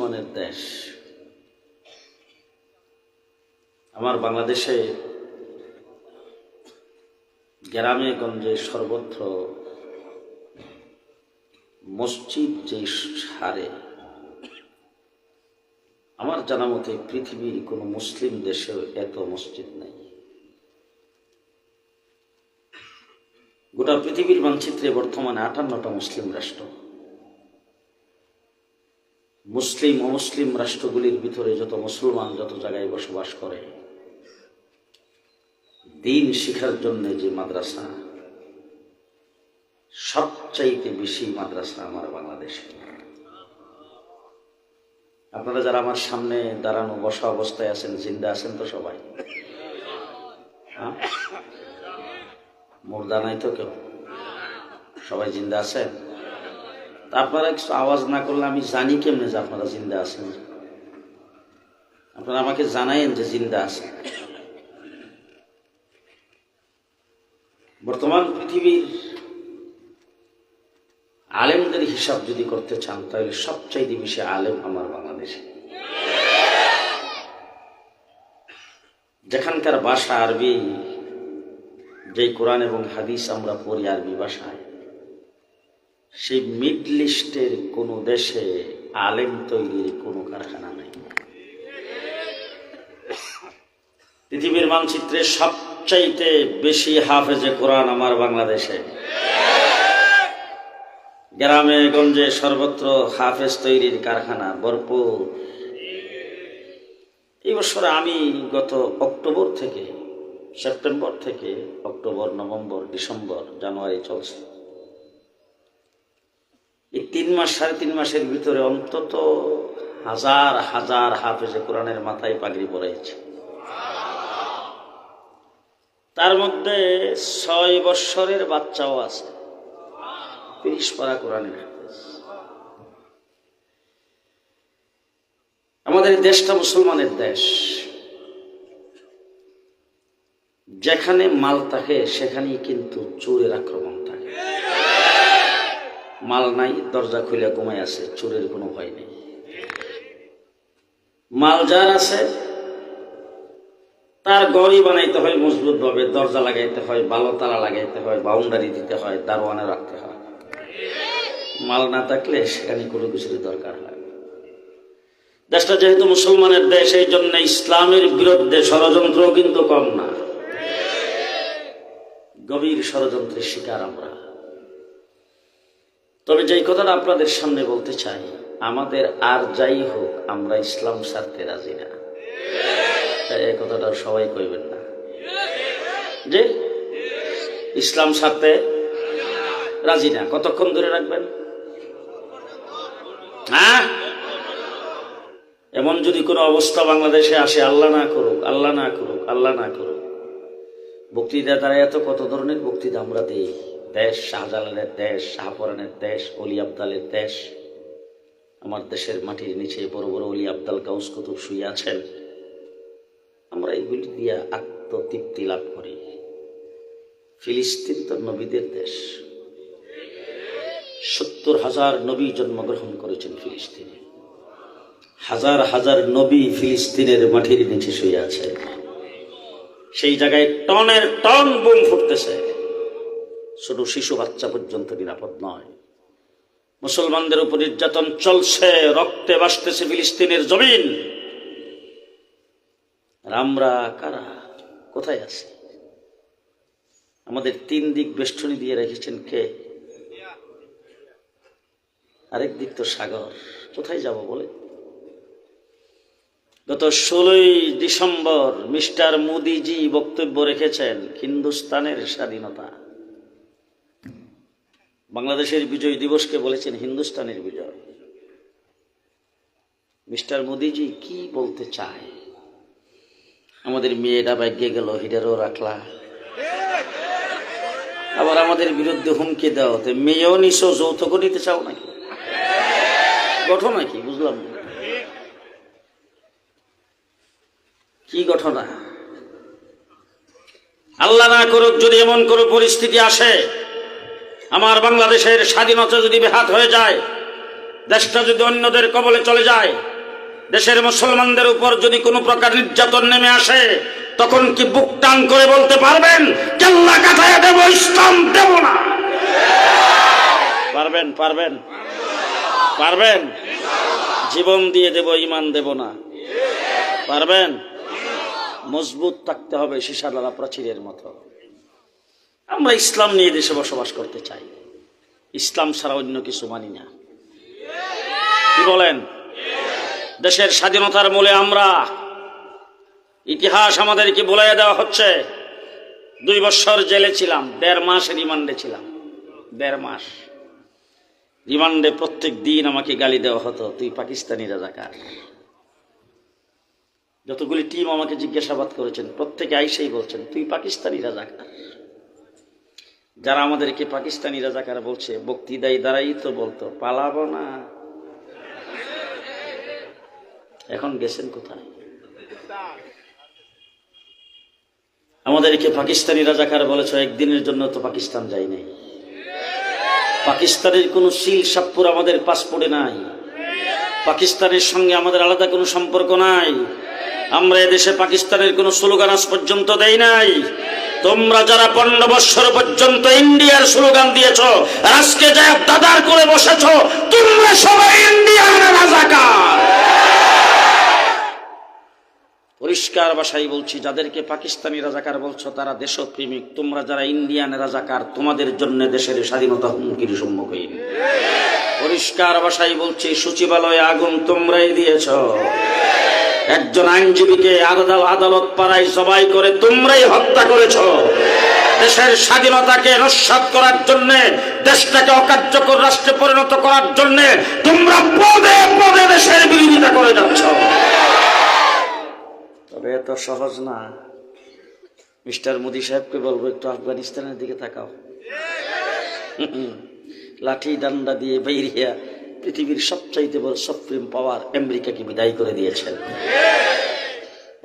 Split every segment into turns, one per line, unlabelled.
মুসলমানের দেশ। আমার বাংলাদেশে গ্রামে গঞ্জে সর্বত্র মসজিদ যে হারে, আমার জানা মতে পৃথিবীর কোনো মুসলিম দেশেও এত মসজিদ নেই। গোটা পৃথিবীর মানচিত্রে বর্তমানে 58টা মুসলিম রাষ্ট্র। মুসলিম অমুসলিম রাষ্ট্রগুলির ভিতরে যত মুসলমান যত জায়গায় বসবাস করে, দিন শিক্ষার জন্য যে মাদ্রাসা, সবচাইতে বেশি মাদ্রাসা আমার বাংলাদেশে। আপনারা যারা আমার সামনে দাঁড়ানো বসা অবস্থায় আছেন, জিন্দা আছেন তো সবাই? হ্যাঁ, মুর্দা নাই তো কেউ? সবাই জিন্দা আছেন? আপনারা কিছু আওয়াজ না করলে আমি জানি কেমনে যে আপনারা জিন্দা আছেন। আপনারা আমাকে জানায়েন যে জিন্দা আছেন। বর্তমান পৃথিবীর আলেমদের হিসাব যদি করতে চান, তাহলে সবচাইতে বেশি আলেম আমার বাংলাদেশে। যেখানকার ভাষা আরবি, যে কোরআন এবং হাদিস আমরা পড়ি আরবি ভাষায়, সেই মিডল ইস্টের কোনো দেশে আলেম তৈরির কোনো কারখানা নেই। পৃথিবীর মানচিত্রে সবচাইতে বেশি হাফেজে কোরআন আমার বাংলাদেশে। গ্রামে গঞ্জে সর্বত্র হাফেজ তৈরির কারখানা ভরপুর। এই বছর আমি গত সেপ্টেম্বর থেকে অক্টোবর, নভেম্বর, ডিসেম্বর, জানুয়ারি চলছে, এই 3 মাস 3.5 মাসের ভিতরে অন্তত হাজার হাজার হাফেজে কোরআনের মাথায় পাগড়ি পরাইছে। তার মধ্যে 6 বৎসরের বাচ্চাও আছে, 30 পারা কোরআনের হাফেজ। আমাদের দেশটা মুসলমানের দেশ। যেখানে মাল থাকে সেখানেই কিন্তু চোরের আক্রমণ থাকে। মাল নাই, দরজা খুলে ঘুমায় আছে, চোরের কোনো ভয় নেই। মাল যার আছে তার গড়ি বানাইতে হয় মজবুত ভাবে, দরজা লাগাইতে হয়, ভালো তালা লাগাইতে হয়, বাউন্ডারি দিতে হয়, দারোয়ানে রাখতে হয়। মাল না থাকলে সেখানে কোনো কিছুর দরকার হয়। দেশটা যেহেতু মুসলমানের দেশ, এই জন্য ইসলামের বিরুদ্ধে ষড়যন্ত্র কিন্তু কম না। গভীর ষড়যন্ত্রের শিকার আমরা। তবে যেই কথাটা আপনাদের সামনে বলতে চাই, আমাদের আর যাই হোক, আমরা ইসলাম ছাড়তে রাজি না। এই কথাটা সবাই কইবেন না যে ইসলাম ছাড়তে রাজি না। কতক্ষণ ধরে রাখবেন? হ্যাঁ, এমন যদি কোনো অবস্থা বাংলাদেশে আসে, আল্লাহ না করুক, আল্লাহ না করুক, আল্লাহ না করুক, বক্তৃতা দ্বারা কত ধরনের বক্তৃতা আমরা দিই। দেশ শাহজালালের দেশ, শাহপরানের দেশ, অলি আবদালের দেশ। আমার দেশের মাটির নিচে বড় বড় অলি আবদাল গাউস কুতুব শুয়ে আছেন। আমরা এগুলি দিয়ে আত্মতৃপ্তি লাভ করি। ফিলিস্তিন তো নবীদের দেশ। 70,000 নবী জন্মগ্রহণ করেছেন ফিলিস্তিনে। হাজার হাজার নবী ফিলিস্তিনের মাটির নিচে শুয়ে আছে। সেই জায়গায় টনের টন বোম ফুটতেছে, ছোট শিশু বাচ্চা পর্যন্ত নিরাপদ নয়। মুসলমানদের উপর নির্যাতন চলছে, রক্তে ভাসতেছে ফিলিস্তিনের জমিন। আমরা কারা, কোথায় আছি? আমাদের 3 দিক বেষ্টনী দিয়ে রেখেছেন কে? আরেক দিক তো সাগর। কোথায় যাব বলে? গত 16ই ডিসেম্বর মিস্টার মোদিজি বক্তব্য রেখেছেন হিন্দুস্তানের স্বাধীনতা। বাংলাদেশের বিজয় দিবসকে বলেছেন হিন্দুস্তানের বিজয়। মিস্টার মোদিজি কি বলতে চায়? আমাদের মেয়েটা ভাগ্যে গেল, হিটারও রাখলা, আবার আমাদের বিরুদ্ধে হুমকি দাও। মেয়েও নিছো, যৌতুক নিতে চাও নাকি? ঘটনা কি বুঝলাম না, কি ঘটনা? আল্লাহ না করুক যদি এমন কোনো পরিস্থিতি আসে, আমার বাংলাদেশের স্বাধীনতা যদি বেহাত হয়ে যায়, দেশটা যদি অন্যদের কবলে চলে যায়, দেশের মুসলমানদের উপর যদি কোনো প্রকার নির্যাতন নেমে আসে, তখন কি বুক টান করে বলতে পারবেন কেল্লা কাটায় দেব, ইসলাম দেব না? পারবেন? পারবেন? পারবেন? জীবন দিয়ে দেব, ইমান দেব না? পারবেন? মজবুত থাকতে হবে সীসাডালা প্রাচীরের মতো। আমরা ইসলাম নিয়ে দেশে বসবাস করতে চাই, ইসলাম ছাড়া অন্য কিছু মানি না। কি বলেন? দেশের স্বাধীনতার মূলে আমরা, ইতিহাস আমাদেরকে বলে দেওয়া হচ্ছে, 2 বছর জেলে ছিলাম, 1.5 মাস রিমান্ডে ছিলাম। 1.5 মাস রিমান্ডে প্রত্যেক দিন আমাকে গালি দেওয়া হতো, তুই পাকিস্তানি রাজাকার। যতগুলি টিম আমাকে জিজ্ঞাসাবাদ করেছেন, প্রত্যেকে আইসেই বলছেন তুই পাকিস্তানি রাজাকার। যারা আমাদেরকে পাকিস্তানি রাজাকার বলছে, বক্তৃতায় দ্বারাই তো বলতো পালাবো না। এখন গেছেন কোথায়? আমাদেরকে পাকিস্তানি রাজাকার বলেছ, একদিনের জন্য তো পাকিস্তান যাই নাই। পাকিস্তানের কোনো সিল সাপ্পুর আমাদের পাসপোর্টে নাই, পাকিস্তানের সঙ্গে আমাদের আলাদা কোনো সম্পর্ক নাই। আমরা এদেশে পাকিস্তানের কোনো স্লোগান আজ পর্যন্ত দেই নাই। তোমরা যারা 15 বছর পর্যন্ত ইন্ডিয়ার স্লোগান দিয়েছ, আজকে যা দাদার করে বসেছ, তোমরা সবাই ইন্ডিয়ার রাজাকার। পরিষ্কার ভাষায় বলছি, যাদেরকে পাকিস্তানি রাজাকার বলছো তারা দেশপ্রেমিক। তোমরা যারা ইন্ডিয়ান রাজাকার, তোমাদের জন্য দেশের স্বাধীনতা হুমকির সম্মুখীন। পরিষ্কার ভাষায় বলছি, সচিবালয়ে আগুন তোমরাই দিয়েছ, একজন আইনজীবীকে আদালত পাড়ায় সবাই করে তোমরাই হত্যা করেছ। দেশের স্বাধীনতাকে নস্যাৎ করার জন্য, দেশটাকে অকার্যকর রাষ্ট্রে পরিণত করার জন্য তোমরা পদে পদে দেশের বিরোধিতা করে যাচ্ছ। তবে এত সহজ না। মিস্টার মোদি সাহেবকে বলবো, একটু আফগানিস্তানের দিকে তাকাও। লাঠি ডান্ডা দিয়ে বাইরিয়া পৃথিবীর সবচাইতে বড় সুপ্রিম পাওয়ার আমেরিকাকে বিদায় করে দিয়েছেন।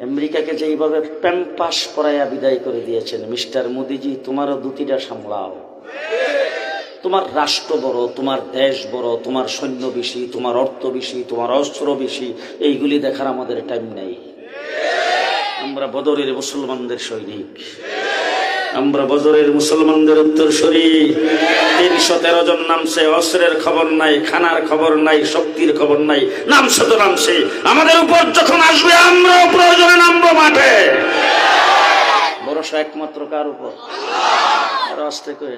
আমেরিকাকে যেইভাবে প্যাম্পাস পরাইয়া বিদায় করে দিয়েছেন, মিস্টার মোদিজি তোমারও দুটিটা সামলাও। তোমার রাষ্ট্র বড়, তোমার দেশ বড়, তোমার সৈন্য বেশি, তোমার অর্থ বেশি, তোমার অস্ত্র বেশি, এইগুলি দেখার আমাদের টাইম নেই। আমরা বদরের মুসলমানদের সৈনিক, আমরা বদরের মুসলমানদের উত্তরসূরি। 313 জন নামছে, অস্ত্রের খবর নাই, খানার খবর নাই, শক্তির খবর নাই, নামছে তো নামছে। আমাদের উপর যখন আসবে আমরাও প্রয়োজনে নামবো মাঠে। ভরসা একমাত্র কার উপর? আরো আস্তে করে,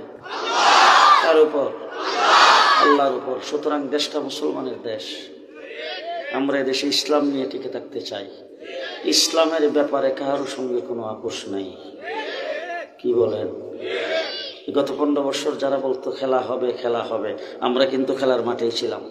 কার উপর? আল্লাহর উপর। সুতরাং দেশটা মুসলমানের দেশ, আমরা এদেশে ইসলাম নিয়ে টিকে থাকতে চাই। ইসলামের ব্যাপারে কারোর সঙ্গে কোনো আপোষ নাই। কি বলেন? গত 15 বছর যারা বলতো খেলা হবে খেলা হবে, আমরা কিন্তু খেলার মাঠেই ছিলাম।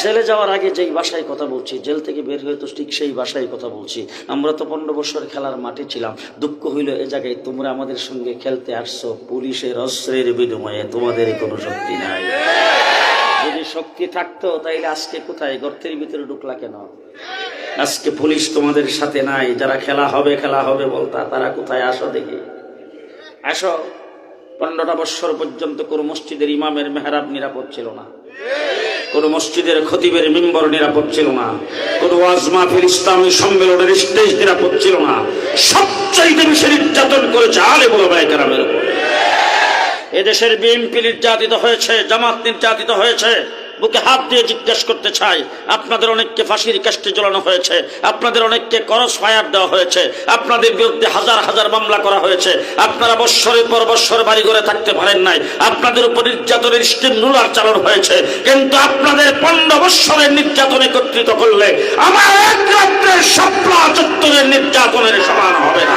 জেলে যাওয়ার আগে যেই ভাষায় কথা বলছি, জেল থেকে বের হয়ে তো ঠিক সেই ভাষায় কথা বলছি। আমরা তো 15 বছর খেলার মাঠে ছিলাম। দুঃখ হইল এ জায়গায় তোমরা আমাদের সঙ্গে খেলতে আসছো পুলিশের অস্ত্রের বিনিময়ে, তোমাদের কোনো শক্তি নাই। যদি শক্তি থাকতো তাইলে আজকে কোথায়? গর্তের ভিতরে ঢুকলা কেন? আজকে পুলিশ তোমাদের সাথে নাই। যারা খেলা হবে বলতা, তারা কোথায়? আসো দেখি, আসো। 15টা বছর পর্যন্ত কোন মসজিদের ইমামের মেহরাব নিরাপদ ছিল না, কোন মসজিদের খতিবের মিম্বর নিরাপদ ছিল না, কোন ওয়াজ মাহফিল ইসলামী সম্মেলনের স্টেজ নিরাপদ ছিল না। সবচাইতে বেশি নির্যাতন করেছে আলেম ওলামায়ে কেরামের উপর। এদেশের বিএনপি নির্যাতিত হয়েছে, জামাত নির্যাতিত হয়েছে। বুকে হাত দিয়ে জিজ্ঞেস করতে চাই, আপনাদের অনেককে ফাঁসির কাস্টে ঝোলানো হয়েছে, আপনাদের অনেককে ক্রস ফায়ার দেওয়া হয়েছে, আপনাদের বিরুদ্ধে হাজার হাজার মামলা করা হয়েছে। আপনারা বৎসরের পর বৎসর বাড়ি ঘরে থাকতে পারেন নাই, আপনাদের উপর নির্যাতনের স্টিম রুলার চালানো হয়েছে। কিন্তু আপনাদের 15 বৎসরের নির্যাতন একত্রিত করলে আমার এক রাত্রের শাপলা চত্বরের নির্যাতনের সমান হবে না।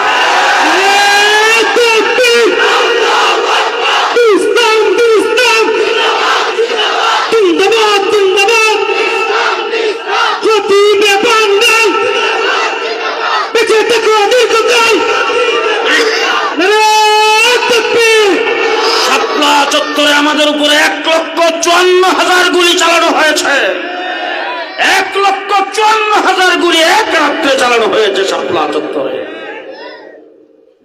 চত্বরে আমাদের উপরে 1,54,000 গুলি চালানো হয়েছে। 1,54,000 গুলি এক রাত্রে চালানো হয়েছে শাপলা চত্বরে।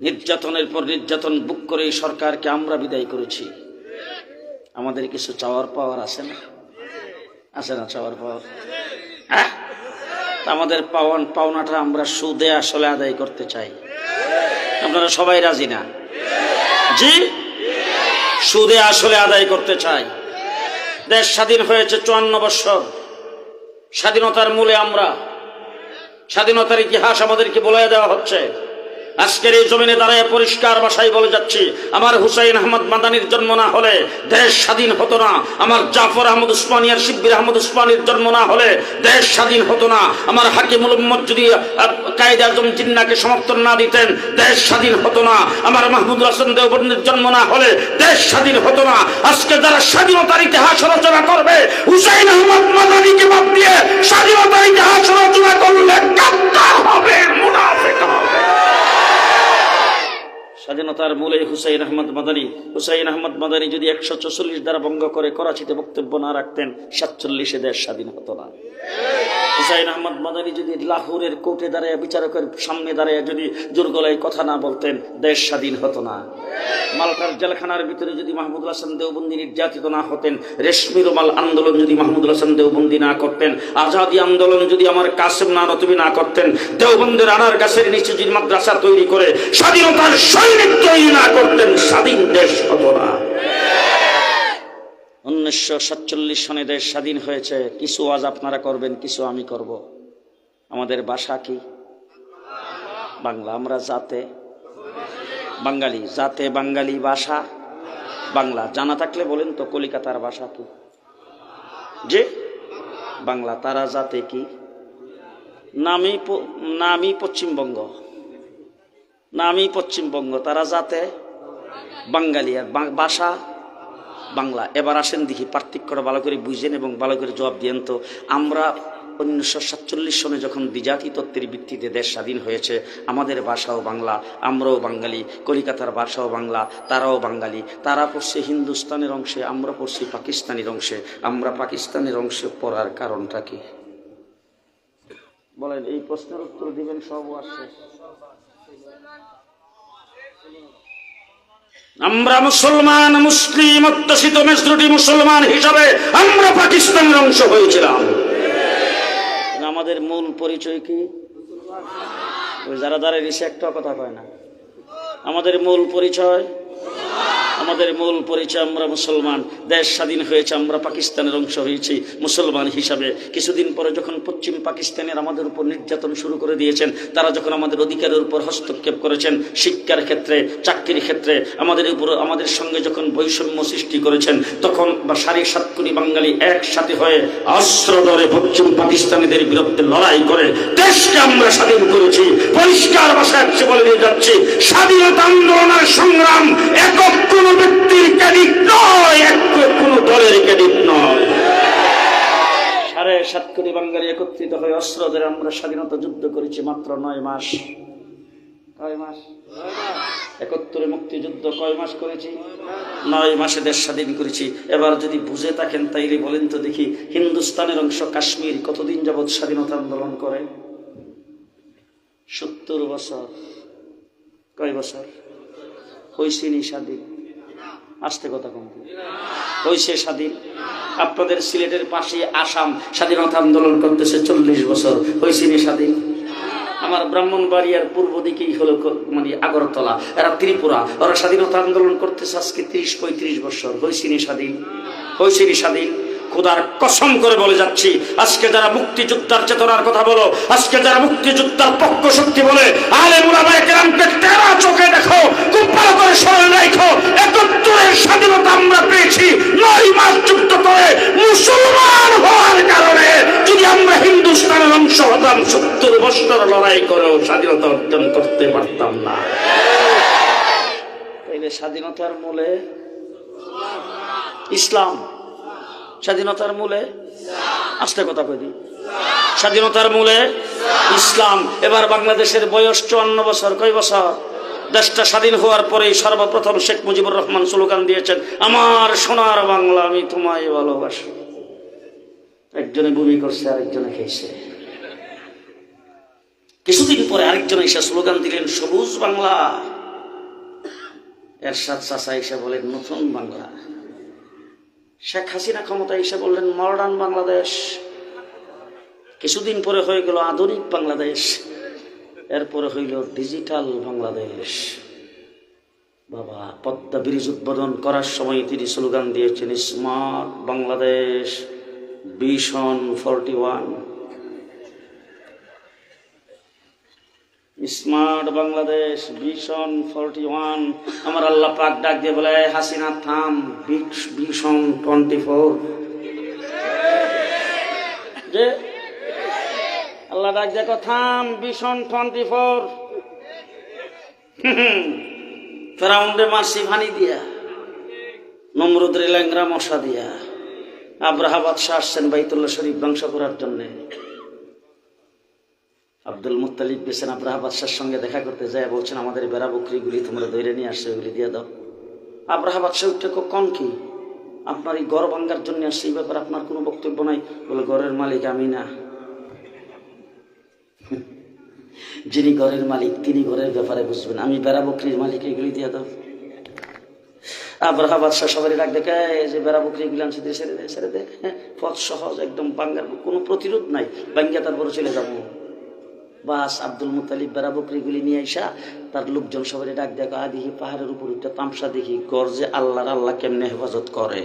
নির্যাতনের পর নির্যাতন বুক করে এই সরকারকে আমরা বিদায় করেছি। আমাদের কিছু চাওয়ার পাওয়ার আছে না? আছে না চাওয়ার পাওয়ার? হ্যাঁ, আমাদের পাওনাটা আমরা সুদে আসলে আদায় করতে চাই। আপনারা সবাই রাজি না? জি, সুদে আসলে আদায় করতে চাই। দেশ স্বাধীন হয়েছে 54 বছর। স্বাধীনতার মূলে আমরা, স্বাধীনতার ইতিহাস আমাদেরকে বলে দেওয়া হচ্ছে। আজকের এই জমিনে দাঁড়ায় পরিষ্কার ভাষায় বলে যাচ্ছি, আমার হুসাইন আহমদ মাদানির জন্ম না হলে দেশ স্বাধীন হতো না। আমার জাফর আহমদ উসমানী আর শিব্বির আহমদ উসমানীর জন্ম না হলে দেশ স্বাধীন হতো না। আমার হাকিমুল উম্মত যদি কায়েদে আজম জিন্নাহকে সমর্থন না দিতেন, দেশ স্বাধীন হতো না। আমার মাহমুদুল হাসান দেওবন্দির জন্ম না হলে দেশ স্বাধীন হতো না। আজকে যারা স্বাধীনতার ইতিহাস রচনা করবে, হুসাইন আহমদ মাদানিকে বাদ দিয়ে স্বাধীনতার ইতিহাস রচনা করলে গাদ্দার হবে, মুনাফিক হবে। স্বাধীনতার মূলে হুসাইন আহমদ মাদানি। হুসাইন আহমদ মাদানি যদি 144 দ্বারা ভঙ্গ করে করাচিতে বক্তব্য না রাখতেন, 47-এ দেশ স্বাধীন হতো না। হুসাইন আহমদ মাদানি যদি লাহোরের কোর্টে দাঁড়ায়, বিচারকের সামনে দাঁড়ায় যদি জোর গলায় কথা না বলতেন, দেশ স্বাধীন হতো না। মালটার জেলখানার ভিতরে যদি মাহমুদুল হাসান দেওবন্দি নির্যাতিত না হতেন, রেশমি রুমাল আন্দোলন যদি মাহমুদুল হাসান দেওবন্দি না করতেন, আজাদি আন্দোলন যদি আমার কাসেম নানতুবি না করতেন, দেওবন্দের আনার গাছের নিচে যদি মাদ্রাসা তৈরি করে স্বাধীনতার সৈনিক তৈরি না করতেন, স্বাধীন দেশ হতো না। 1947 সনে দেশ স্বাধীন হয়েছে। কিছু আজ আপনারা করবেন, কিছু আমি করব। আমাদের ভাষা কি? বাংলা। আমরা জাতে বাঙালি, জাতে বাঙালি, ভাষা বাংলা। জানা থাকলে বলেন তো কলিকাতার ভাষা কি? যে বাংলা। তারা জাতে কি? নামি পশ্চিমবঙ্গ, নামি পশ্চিমবঙ্গ। তারা জাতে বাঙালি আর ভাষা বাংলা। এবার আসেন দেখি পার্থক্যটা ভালো করে বুঝেন এবং ভালো করে জবাব দিয়েন তো। আমরা 1947 সনে যখন দ্বিজাতি তত্ত্বের ভিত্তিতে দেশ স্বাধীন হয়েছে, আমাদের ভাষাও বাংলা, আমরাও বাঙালি। কলিকাতার ভাষাও বাংলা, তারাও বাঙালি। তারা পড়ছে হিন্দুস্তানের অংশে, আমরা পড়ছি পাকিস্তানের অংশে। আমরা পাকিস্তানের অংশে পড়ার কারণটা কি বলেন? এই প্রশ্নের উত্তর দিবেন। সব আসছে। আমরা মুসলমান, মুসলিম অধ্যুষিত মেজরিটি মুসলমান হিসাবে আমরা পাকিস্তানের অংশ হয়েছিলাম। আমাদের মূল পরিচয় কি? ওই যারা দাঁড়িয়ে দিছে একটা কথা কয় না। আমাদের মূল পরিচয়, আমাদের মূল পরিচয় আমরা মুসলমান। দেশ স্বাধীন হয়েছে, আমরা পাকিস্তানের অংশ হয়েছি মুসলমান হিসাবে। কিছুদিন পরে যখন পশ্চিম পাকিস্তানের আমাদের উপর নির্যাতন শুরু করে দিয়েছেন, তারা যখন আমাদের অধিকারের উপর হস্তক্ষেপ করেছেন, শিক্ষার ক্ষেত্রে, চাকরির ক্ষেত্রে আমাদের উপর, আমাদের সঙ্গে যখন বৈষম্য সৃষ্টি করেছেন, তখন 7.5 কোটি বাঙালি একসাথে হয়ে অস্ত্র ধরে পশ্চিম পাকিস্তানিদের বিরুদ্ধে লড়াই করে দেশকে আমরা স্বাধীন করেছি। পরিষ্কার ভাষায় বলে দিয়ে যাচ্ছি, স্বাধীনতা আন্দোলনের সংগ্রাম একক কোন ব্যক্তির ক্রেডিট নয়, কোন দলের ক্রেডিট নয়। 7.5 কোটি বাঙালি একত্রিত হয়ে অস্ত্র ধরে আমরা স্বাধীনতা যুদ্ধ করেছি মাত্র 9 মাস। কয় মাস? 71 মুক্তিযুদ্ধ কয় মাস করেছি? 9 মাসে দেশ স্বাধীন করেছি। এবার যদি বুঝে থাকেন তাইলে বলেন তো দেখি, হিন্দুস্তানের অংশ কাশ্মীর কতদিন যাবৎ স্বাধীনতা আন্দোলন করে? 70 বছর। কয় বছর হয়েছিনি স্বাধীন? আসতে কথা কম হয়েছে স্বাধীন। আপনাদের সিলেটের পাশে আসাম স্বাধীনতা আন্দোলন করতেছে 40 বছর। হয়েছিনি স্বাধীন? আমার ব্রাহ্মণবাড়িয়ার পূর্ব দিকেই হলো মানে আগরতলা, এরা ত্রিপুরা, ওরা স্বাধীনতা আন্দোলন করতেছে আজকে 30-35 বছর। হয়েছিনি স্বাধীন? হয়েছিনি স্বাধীন? খোদার কসম করে বলে যাচ্ছি, আজকে যারা মুক্তিযোদ্ধার চেতনার কথা বলো, আজকে যারা মুক্তিযোদ্ধার পক্ষ শক্তি বলে, আলেম উলামায়ে কেরামকে তেরা চোখে দেখো, খুব ভালো করে স্মরণ রাখো, 71-এর স্বাধীনতা আমরা পেয়েছি 9 মাস যুদ্ধ করে। মুসলমান হওয়ার কারণে যদি আমরা হিন্দুস্তানের অংশ হতাম, 70 বছর লড়াই করেও স্বাধীনতা অর্জন করতে পারতাম না। তাইলে স্বাধীনতার মূলে ইসলাম। স্বাধীনতার মূলে আস্তে কথা কই দিই, স্বাধীনতার মূলে ইসলাম। এবার বাংলাদেশের বয়স 54 বছর। কয় বছর? দেশটা স্বাধীন হওয়ার পরেই সর্বপ্রথম শেখ মুজিবুর রহমান স্লোগান দিয়েছেন, আমার সোনার বাংলা, আমি তোমায় ভালোবাসি। একজনে বমি করছে, আরেকজনে খেয়েছে। কিছুদিন পরে আরেকজন এসে স্লোগান দিলেন, সবুজ বাংলা। এরশাদ চাচা এসে বলেন, নতুন বাংলা। শেখ হাসিনা ক্ষমতা এসে বললেন, মডার্ন বাংলাদেশ। কিছুদিন পরে হয়ে গেল আধুনিক বাংলাদেশ, এরপরে হইল ডিজিটাল বাংলাদেশ। বাবা পদ্মা ব্রিজ উদ্বোধন করার সময় তিনি স্লোগান দিয়েছেন smart Bangladesh vision 41, smart Bangladesh vision 41। আমার আল্লাহ পাক ডাক দিয়ে বলে হাসিনা থাম, ভিশন 24। যে আল্লাহ ডাক দেখো থাম, ভিশন 24। ফেরাউন্ডে মারছি ভানি দিয়া, নমরুদের ল্যাংরা মশা দিয়া। আব্রাহা বাদশাহ আসছেন বাইতুল্লাহ শরীফ ধ্বংস করার জন্যে। আব্দুল মুত্তালিব গেছেন আব্রাহা বাদশার সঙ্গে দেখা করতে যায়, বলছেন আমাদের বেড়া বকরিগুলি তোমরা ধরে নিয়ে আসছে, ওগুলি দিয়ে দাও। আব্রাহা বাদশাহ উঠে কন কি আপনার এই ঘর ভাঙ্গার জন্য আসছে, এই ব্যাপারে আপনার কোনো বক্তব্য নাই? বলে ঘরের মালিক আমি না, যিনি ঘরের মালিক তিনি ঘরের ব্যাপারে বুঝবেন, আমি বেড়া বকরির মালিক, এগুলি দিয়ে দাও। আব্রাহা বাদশাহ সবাই ডাক দেখে যে বেড়া বকরি গুলান ছেড়ে দে, ছেড়ে দে, পথ সহজ একদম, বাঙ্গার কোনো প্রতিরোধ নাই, বাঙ্গিয়া তারপরে চলে যাবো। বাস আব্দুল মুত্তালিব বেড়া বকরিগুলি নিয়ে আইসা তার লোকজন সবাই ডাক দেখো দেখি পাহাড়ের উপর উঠে তামসা দেখি গর্জে আল্লাহ কেমনে হেফাজত করে।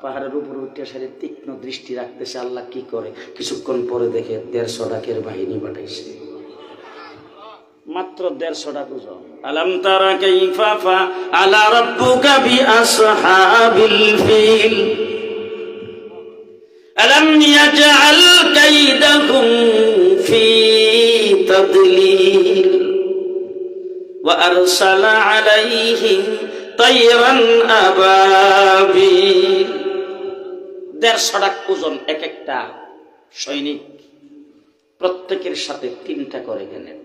পাহাড়ের উপর উঠে সারি তীক্ষ্ণ দৃষ্টি রাখতেছে আল্লাহ কি করে। কিছুক্ষণ পরে দেখে 150 ডাকের বাহিনী পাঠাইছে, মাত্র 150 ডাক ওজন। আলাম তারা কাইফা ফাআলা রাব্বুকা বিআসহাবিল ফিল আলাম ইয়াজআল কাইদাহুম ফি তাদলিল ওয়া আরসালা আলাইহিম তায়রান আবাবিল। 150 ডাক ওজন এক একটা সৈনিক, প্রত্যেকের সাথে 3টা করে গ্রেনেড।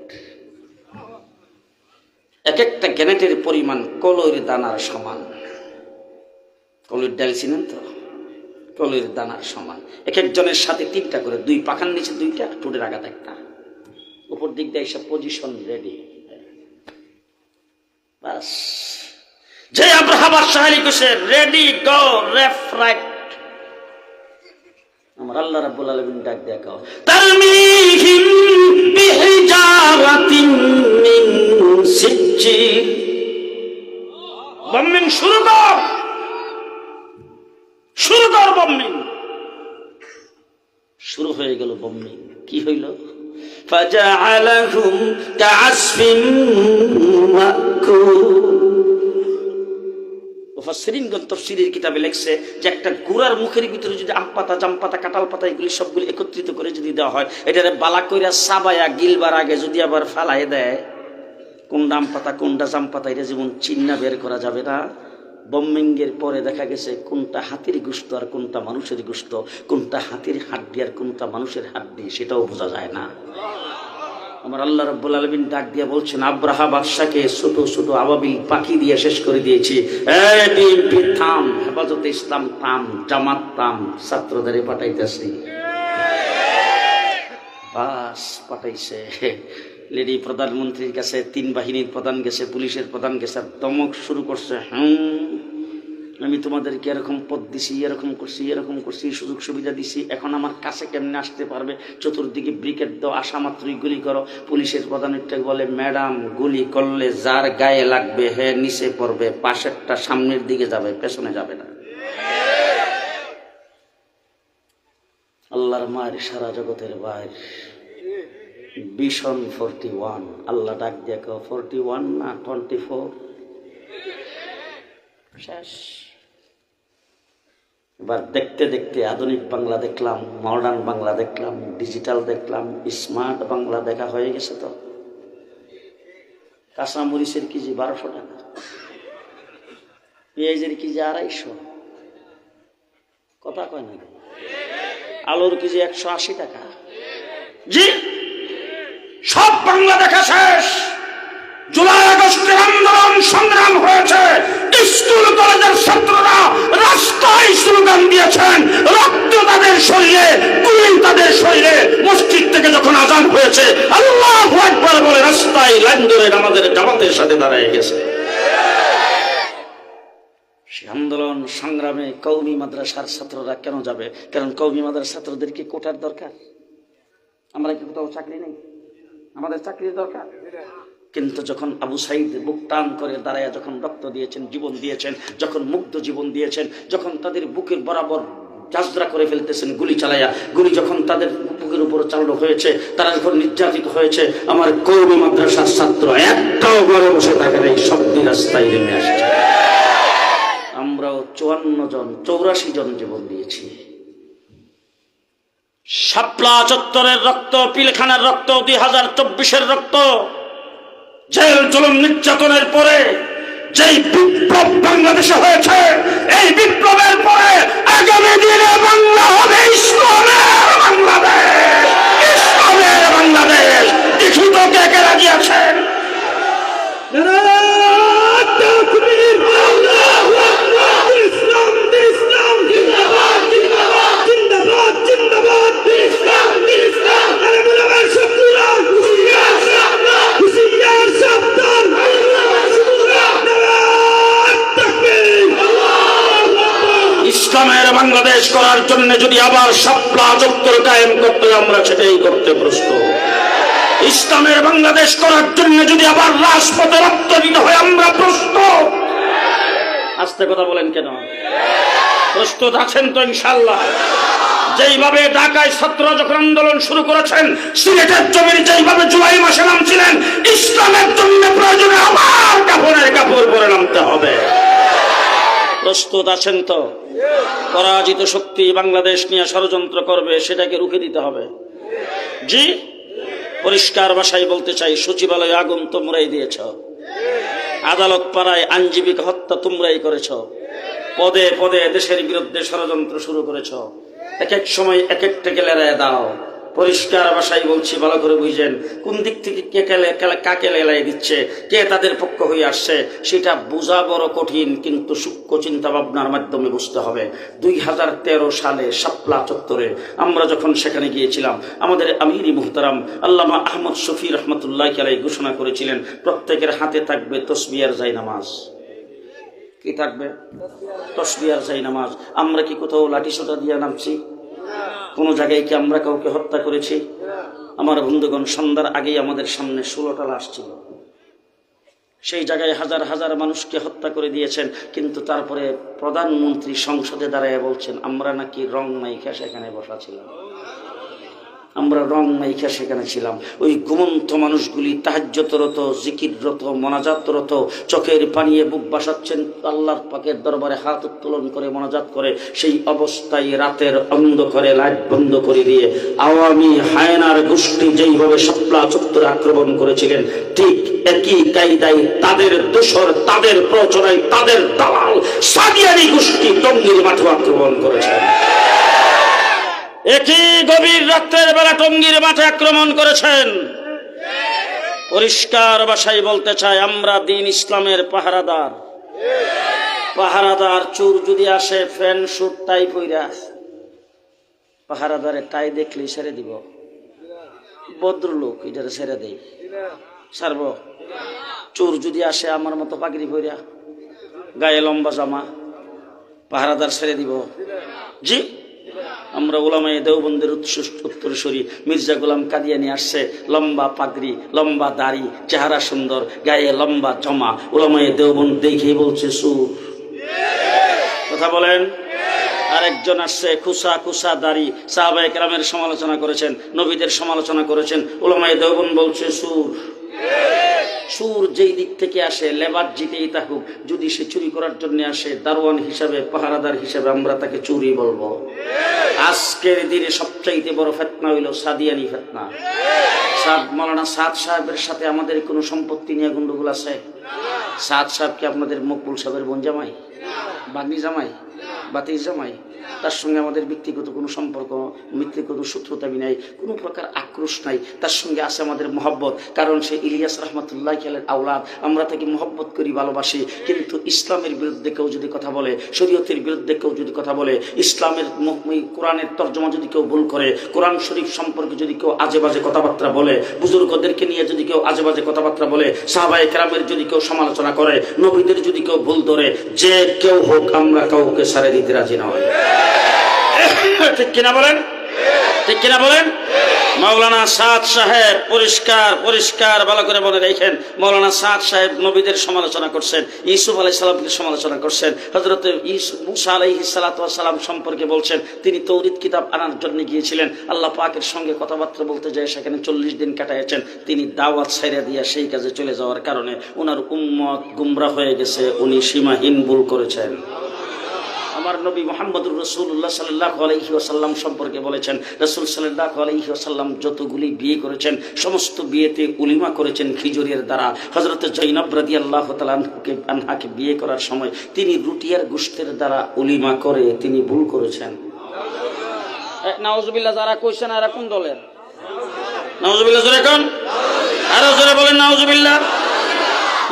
এক একটা গ্রেনেডের পরিমাণ কলইর দানার সমান। কলইর ডাল চিনেন তো? কলইর দানার সমান। এক একজনের সাথে 3টা করে, 2 পাখার নিচে 2টা, ঠোঁটের আঘাত একটা, উপর দিক দিয়ে এসব পজিশন রেডি। বাস যে আব্রাহা বাদশাহ কইছে রেডি গো লেফট রাইট, আমার আল্লাহ রাব্বুল আলামিন ডাক দেখাও তারমিহিম বিহিজারাতিন মিন সিজ্জিল। বম্বিং শুরু কর, শুরু কর বম্বিং। শুরু হয়ে গেল বম্বিং। কি হইল? ফাজআলাহুম কাআসফিন মাকুল। মুফাসসিরিনগণ তাফসীরের কিতাবে লেখছে যে একটা গুড়ার মুখের ভিতরে যদি আম পাতা, জাম পাতা, কাঁঠাল পাতা এগুলি সবগুলি একত্রিত করে যদি দেওয়া হয়, এটারে বালা কইরা সাবায়া গিলবার আগে যদি আবার ফালাই দেয়, কোনটা আম পাতা কোনটা জাম পাতা এটা যেমন চিন্না বের করা যাবে না, বম্বিংয়ের পরে দেখা গেছে কোনটা হাতির গোশত আর কোনটা মানুষের গোশত, কোনটা হাতির হাড্ডি আর কোনটা মানুষের হাড্ডি সেটাও বোঝা যায় না। আমার আল্লাহ রাব্বুল আলামিন ডাক দিয়ে বলছেন আব্রাহা বাদশাকে ছোট ছোট আবাবিল পাখি দিয়ে শেষ করে দিয়েছি। এই বিএনপি থাম, হেফাজতে ইসলাম থাম, জামাত থাম, ছাত্রদের পাঠাইতেছি। বাস পাঠাইছে। লেডি প্রধানমন্ত্রীর কাছে 3 বাহিনীর প্রধান গেছে, পুলিশের প্রধান গেছে, দমক শুরু করছে। আমি তোমাদেরকে এরকম পদ দিছি, এরকম করছি, এরকম করছি, সুযোগ সুবিধা দিছি, এখন আমার কাছে কেমনে আসতে পারবে? চতুর্দিকে ব্রিকেট দাও, আসা মাত্রই গুলি করো। পুলিশের প্রধানটা বলে ম্যাডাম গুলি করলে যার গায়ে লাগবে হে নিচে পড়বে, পাশেরটা সামনের দিকে যাবে, পেছনে যাবে না। আল্লাহর মায়ের সারা জগতের বাইর ভিশন 41। আল্লাহ ডাক দেখো 41 না 24 শেষ। এবার দেখতে দেখতে আধুনিক বাংলা দেখলাম, মডার্ন বাংলা দেখলাম, ডিজিটাল দেখলাম, স্মার্ট বাংলা দেখা হয়ে গেছে। তো কাঁচা মরিচের কেজি 1200 টাকা, পেঁয়াজের কেজি 250, কথা কয় না? আলুর কেজি 180 টাকা। জি সব বাংলা দেখা শেষ। জুলাই আগস্টের আন্দোলন সংগ্রাম হয়েছে, স্কুল কলেজের ছাত্ররা রাস্তায় স্লোগান দিয়েছেন, রক্ত তাদের শরীরে, গুলি তাদের শরীরে। মসজিদ থেকে যখন আজান হয়েছে আল্লাহু আকবার বলে রাস্তায় লাইন ধরে আমাদের জামাতের সাথে দাঁড়ায় গেছে। আন্দোলন সংগ্রামে কওমি মাদ্রাসার ছাত্ররা কেন যাবে? কারণ কওমি মাদ্রাসার ছাত্রদেরকে কোটার দরকার। আমরা কি কোথাও চাকরি নেই? আমাদের চাকরির দরকার। কিন্তু যখন আবু সাইদ বুক টান করে দাঁড়ায় যখন রক্ত দিয়েছেন, জীবন দিয়েছেন, যখন মুগ্ধ জীবন দিয়েছেন, যখন তাদের বুকের বরাবর জাজরা করে ফেলতেছেন গুলি চালাইয়া, গুলি যখন তাদের বুকের উপর চালানো হয়েছে, তারা যখন নির্যাতিত হয়েছে, আমার কওমি মাদ্রাসার ছাত্র একটাও ঘরে বসে থাকে নাই, সব রাস্তায় নেমে আসছে। আমরাও 84 জন জীবন দিয়েছি। শাপলা চত্বরের রক্ত, পিলখানার রক্ত, 2024-এর রক্ত, জেল জুলুম নির্যাতনের পরে যেই বিপ্লব বাংলাদেশে হয়েছে, এই বিপ্লবের পরে আগামী দিনে বাংলা হবে ইসলামের বাংলাদেশ। ইসলামের বাংলাদেশ লিখিত কে কে রাজি আছেন? ইসলামের বাংলাদেশ করার জন্য যদি আবার শাপলা চত্বর কায়েম করতে হয়, আমরা সেটাই করতে প্রস্তুত। ইসলামের বাংলাদেশ করার জন্য যদি আবার রাজপথে রক্ত দিতে হয়, আমরা প্রস্তুত। আস্তে কথা বলেন কেন? প্রস্তুত আছেন তো ইনশাআল্লাহ? যেইভাবে ঢাকায় ছাত্ররা যখন আন্দোলন শুরু করেছেন, সিলেটের জমিনে যেইভাবে জুলাই মাসে নামছিলেন, ইসলামের জন্য প্রয়োজনে আবার কাপড়ের কাপড় পরে নামতে হবে। প্রস্তুত আছেন তো? পরাজিত শক্তি বাংলাদেশ নিয়ে ষড়যন্ত্র করবে, সেটাকে রুখে দিতে হবে। জি, পরিষ্কার ভাষায় বলতে চাই, সচিবালয়ে আগুন তোমরাই দিয়েছ, আদালত পাড়ায় আইনজীবীকে হত্যা তোমরাই করেছ, পদে পদে দেশের বিরুদ্ধে ষড়যন্ত্র শুরু করেছ, এক এক সময় এক একটাকে লেড়ায় দাও। পরিষ্কার ভাষায় বলছি, ভালো করে বুঝেন, কোন দিক থেকে কাকে লেলাই দিচ্ছে, কে তাদের পক্ষ হয়ে আসছে, সেটা বোঝা বড় কঠিন, কিন্তু সূক্ষ্ম চিন্তা ভাবনার মাধ্যমে বুঝতে হবে। 2013 সালে শাপলা চত্বরে আমরা যখন সেখানে গিয়েছিলাম, আমাদের আমিরি মুহতারাম আল্লামা আহমদ শফি রহমতুল্লাহ আলাইহি ঘোষণা করেছিলেন, প্রত্যেকের হাতে থাকবে তসবিহার জায়নামাজ। কি থাকবে? তসবিহার জায়নামাজ। আমরা কি কোথাও লাঠি সোটা দিয়ে নামছি? কোন জায়গায় কি আমরা কাউকে হত্যা করেছি? আমার বন্ধুগণ, সন্ধ্যার আগেই আমাদের সামনে 16টা লাশ ছিল। সেই জায়গায় হাজার হাজার মানুষকে হত্যা করে দিয়েছেন, কিন্তু তারপরে প্রধানমন্ত্রী সংসদে দাঁড়ায় বলছেন, আমরা নাকি রং মাইখা সেখানে বসা ছিলাম, আমরা রং মাইখা সেখানে ছিলাম। ওই ঘুমন্ত মানুষগুলি তাহাজ্জুদরত, জিকিররত, মোনাজাতরত, চোখের পানিয়ে বুক বাসাচ্ছেন, আল্লাহর পাকের দরবারে হাত উত্তোলন করে মোনাজাত করে। সেই অবস্থায় রাতের অন্ধকারে লাইট বন্ধ করে দিয়ে আওয়ামী হায়নার গোষ্ঠী যেইভাবে শাপলা চত্বরে আক্রমণ করেছিলেন, ঠিক একই কায়দায় তাদের দোসর, তাদের প্রচরায়, তাদের দালাল সাদিয়ানি গোষ্ঠী টঙ্গীর মাঠে আক্রমণ করেছেন। একই গভীর রাত্রের বেলা টঙ্গীর মাঠে আক্রমণ করেছেন। পরিষ্কার ভাষায় বলতে চাই, আমরা দিন ইসলামের পাহারাদার। পাহারাদার চোর যদি আসে ফ্যান শুট টাই পইরা, পাহারাদারের টাই দেখলে ছেড়ে দিব। ভদ্রলোক এটারে ছেড়ে দেই, ছাড়ব? চোর যদি আসে আমার মতো পাগড়ি পইরা, গায়ে লম্বা জামা, পাহারাদার ছেড়ে দিব? জি, আমরা উলামায়ে দেওবন্দের উত্তরসূরি মির্জা গোলাম কাদিয়ানি আসছে, লম্বা পাগড়ি, লম্বা দাড়ি, চেহারা সুন্দর, গায়ে লম্বা জমা, উলামায়ে দেওবন্দ দেখেই বলছে সুর। কথা বলেন। আরেকজন আসছে, খুসা খুসা দাড়ি, সাহাবায়ে কেরামের সমালোচনা করেছেন, নবীদের সমালোচনা করেছেন, উলামায়ে দেওবন্দ বলছে সুর। সুর যেই দিক থেকে আসে, লেবার জিতেই থাকুক, যদি সে চুরি করার জন্য আসে, দারোয়ান হিসাবে, পাহারাদার হিসাবে আমরা তাকে চুরি বলবো। আজকের দিনে সবচাইতে বড় ফিতনা হইল সাদিয়ানি ফিতনা। মাওলানা সাদ সাহেবের সাথে আমাদের কোনো সম্পত্তি নিয়ে গন্ডগোল আছে? সাদ সাহেব কি আপনাদের মকবুল সাহেবের বোন জামাই, বাগনি জামাই, বাতির জামাই? তার সঙ্গে আমাদের ব্যক্তিগত কোনো সম্পর্ক, ব্যক্তিগত সূত্রতাবি নাই, কোনো প্রকার আক্রোশ নাই। তার সঙ্গে আছে আমাদের মহব্বত, কারণ সে ইলিয়াস রহমতুল্লাহ আলাইহির আওলাদ। আমরা তাকে মহব্বত করি, ভালোবাসি। কিন্তু ইসলামের বিরুদ্ধে কেউ যদি কথা বলে, শরীয়তের বিরুদ্ধে কেউ যদি কথা বলে, ইসলামের কোরআনের তর্জমা যদি কেউ ভুল করে, কোরআন শরীফ সম্পর্কে যদি কেউ আজে বাজে কথাবার্তা বলে, বুজুর্গদেরকে নিয়ে যদি কেউ আজে বাজে কথাবার্তা বলে, সাহাবায়ে কেরামের যদি কেউ সমালোচনা করে, নবীদের যদি কেউ ভুল ধরে, যে কেউ হোক, আমরা কাউকে সারে দিতে রাজি নয়। ঠিক কিনা বলেন? ঠিক কিনা বলেন? মাওলানা সাদ সাহেব পরিষ্কার পরিষ্কার ভালো করে মনে রেখেন, মাওলানা সাদ সাহেব নবীদের সমালোচনা করছেন, ইউসুফ আলাইহিস সালামকে সমালোচনা করছেন, হযরত মুসা আলাইহিস সালাতু ওয়াস সালাম সম্পর্কে বলছেন তিনি তৌরাত কিতাব আনার জন্য গিয়েছিলেন, আল্লাহ পাকের সঙ্গে কথাবার্তা বলতে যায় সেখানে 40 দিন কাটাইছেন। তিনি দাওয়াত ছাইরা দিয়া সেই কাজে চলে যাওয়ার কারণে ওনার উম্মত গুমরাহ হয়ে গেছে, উনি সীমাহীন ভুল করেছেন। আমার নবী মুহাম্মদুর রাসূলুল্লাহ সাল্লাল্লাহু আলাইহি ওয়াসাল্লাম সম্পর্কে বলেছেন, রাসূল সাল্লাল্লাহু আলাইহি ওয়াসাল্লাম যতগুলি বিয়ে করেছেন সমস্ত বিয়েতে উলিমা করেছেন খিজুরের দ্বারা। হযরত জৈনব রাদিয়াল্লাহু তাআলা আনহাকে বিয়ে করার সময় তিনি রুটিয়ার গোশতের দ্বারা উলিমা করে তিনি ভুল করেছেন। নাউজুবিল্লাহ। যারা কইছেন এরা কোন দলের? নাউজুবিল্লাহ জোরে কোন? আরো জোরে বলেন নাউজুবিল্লাহ।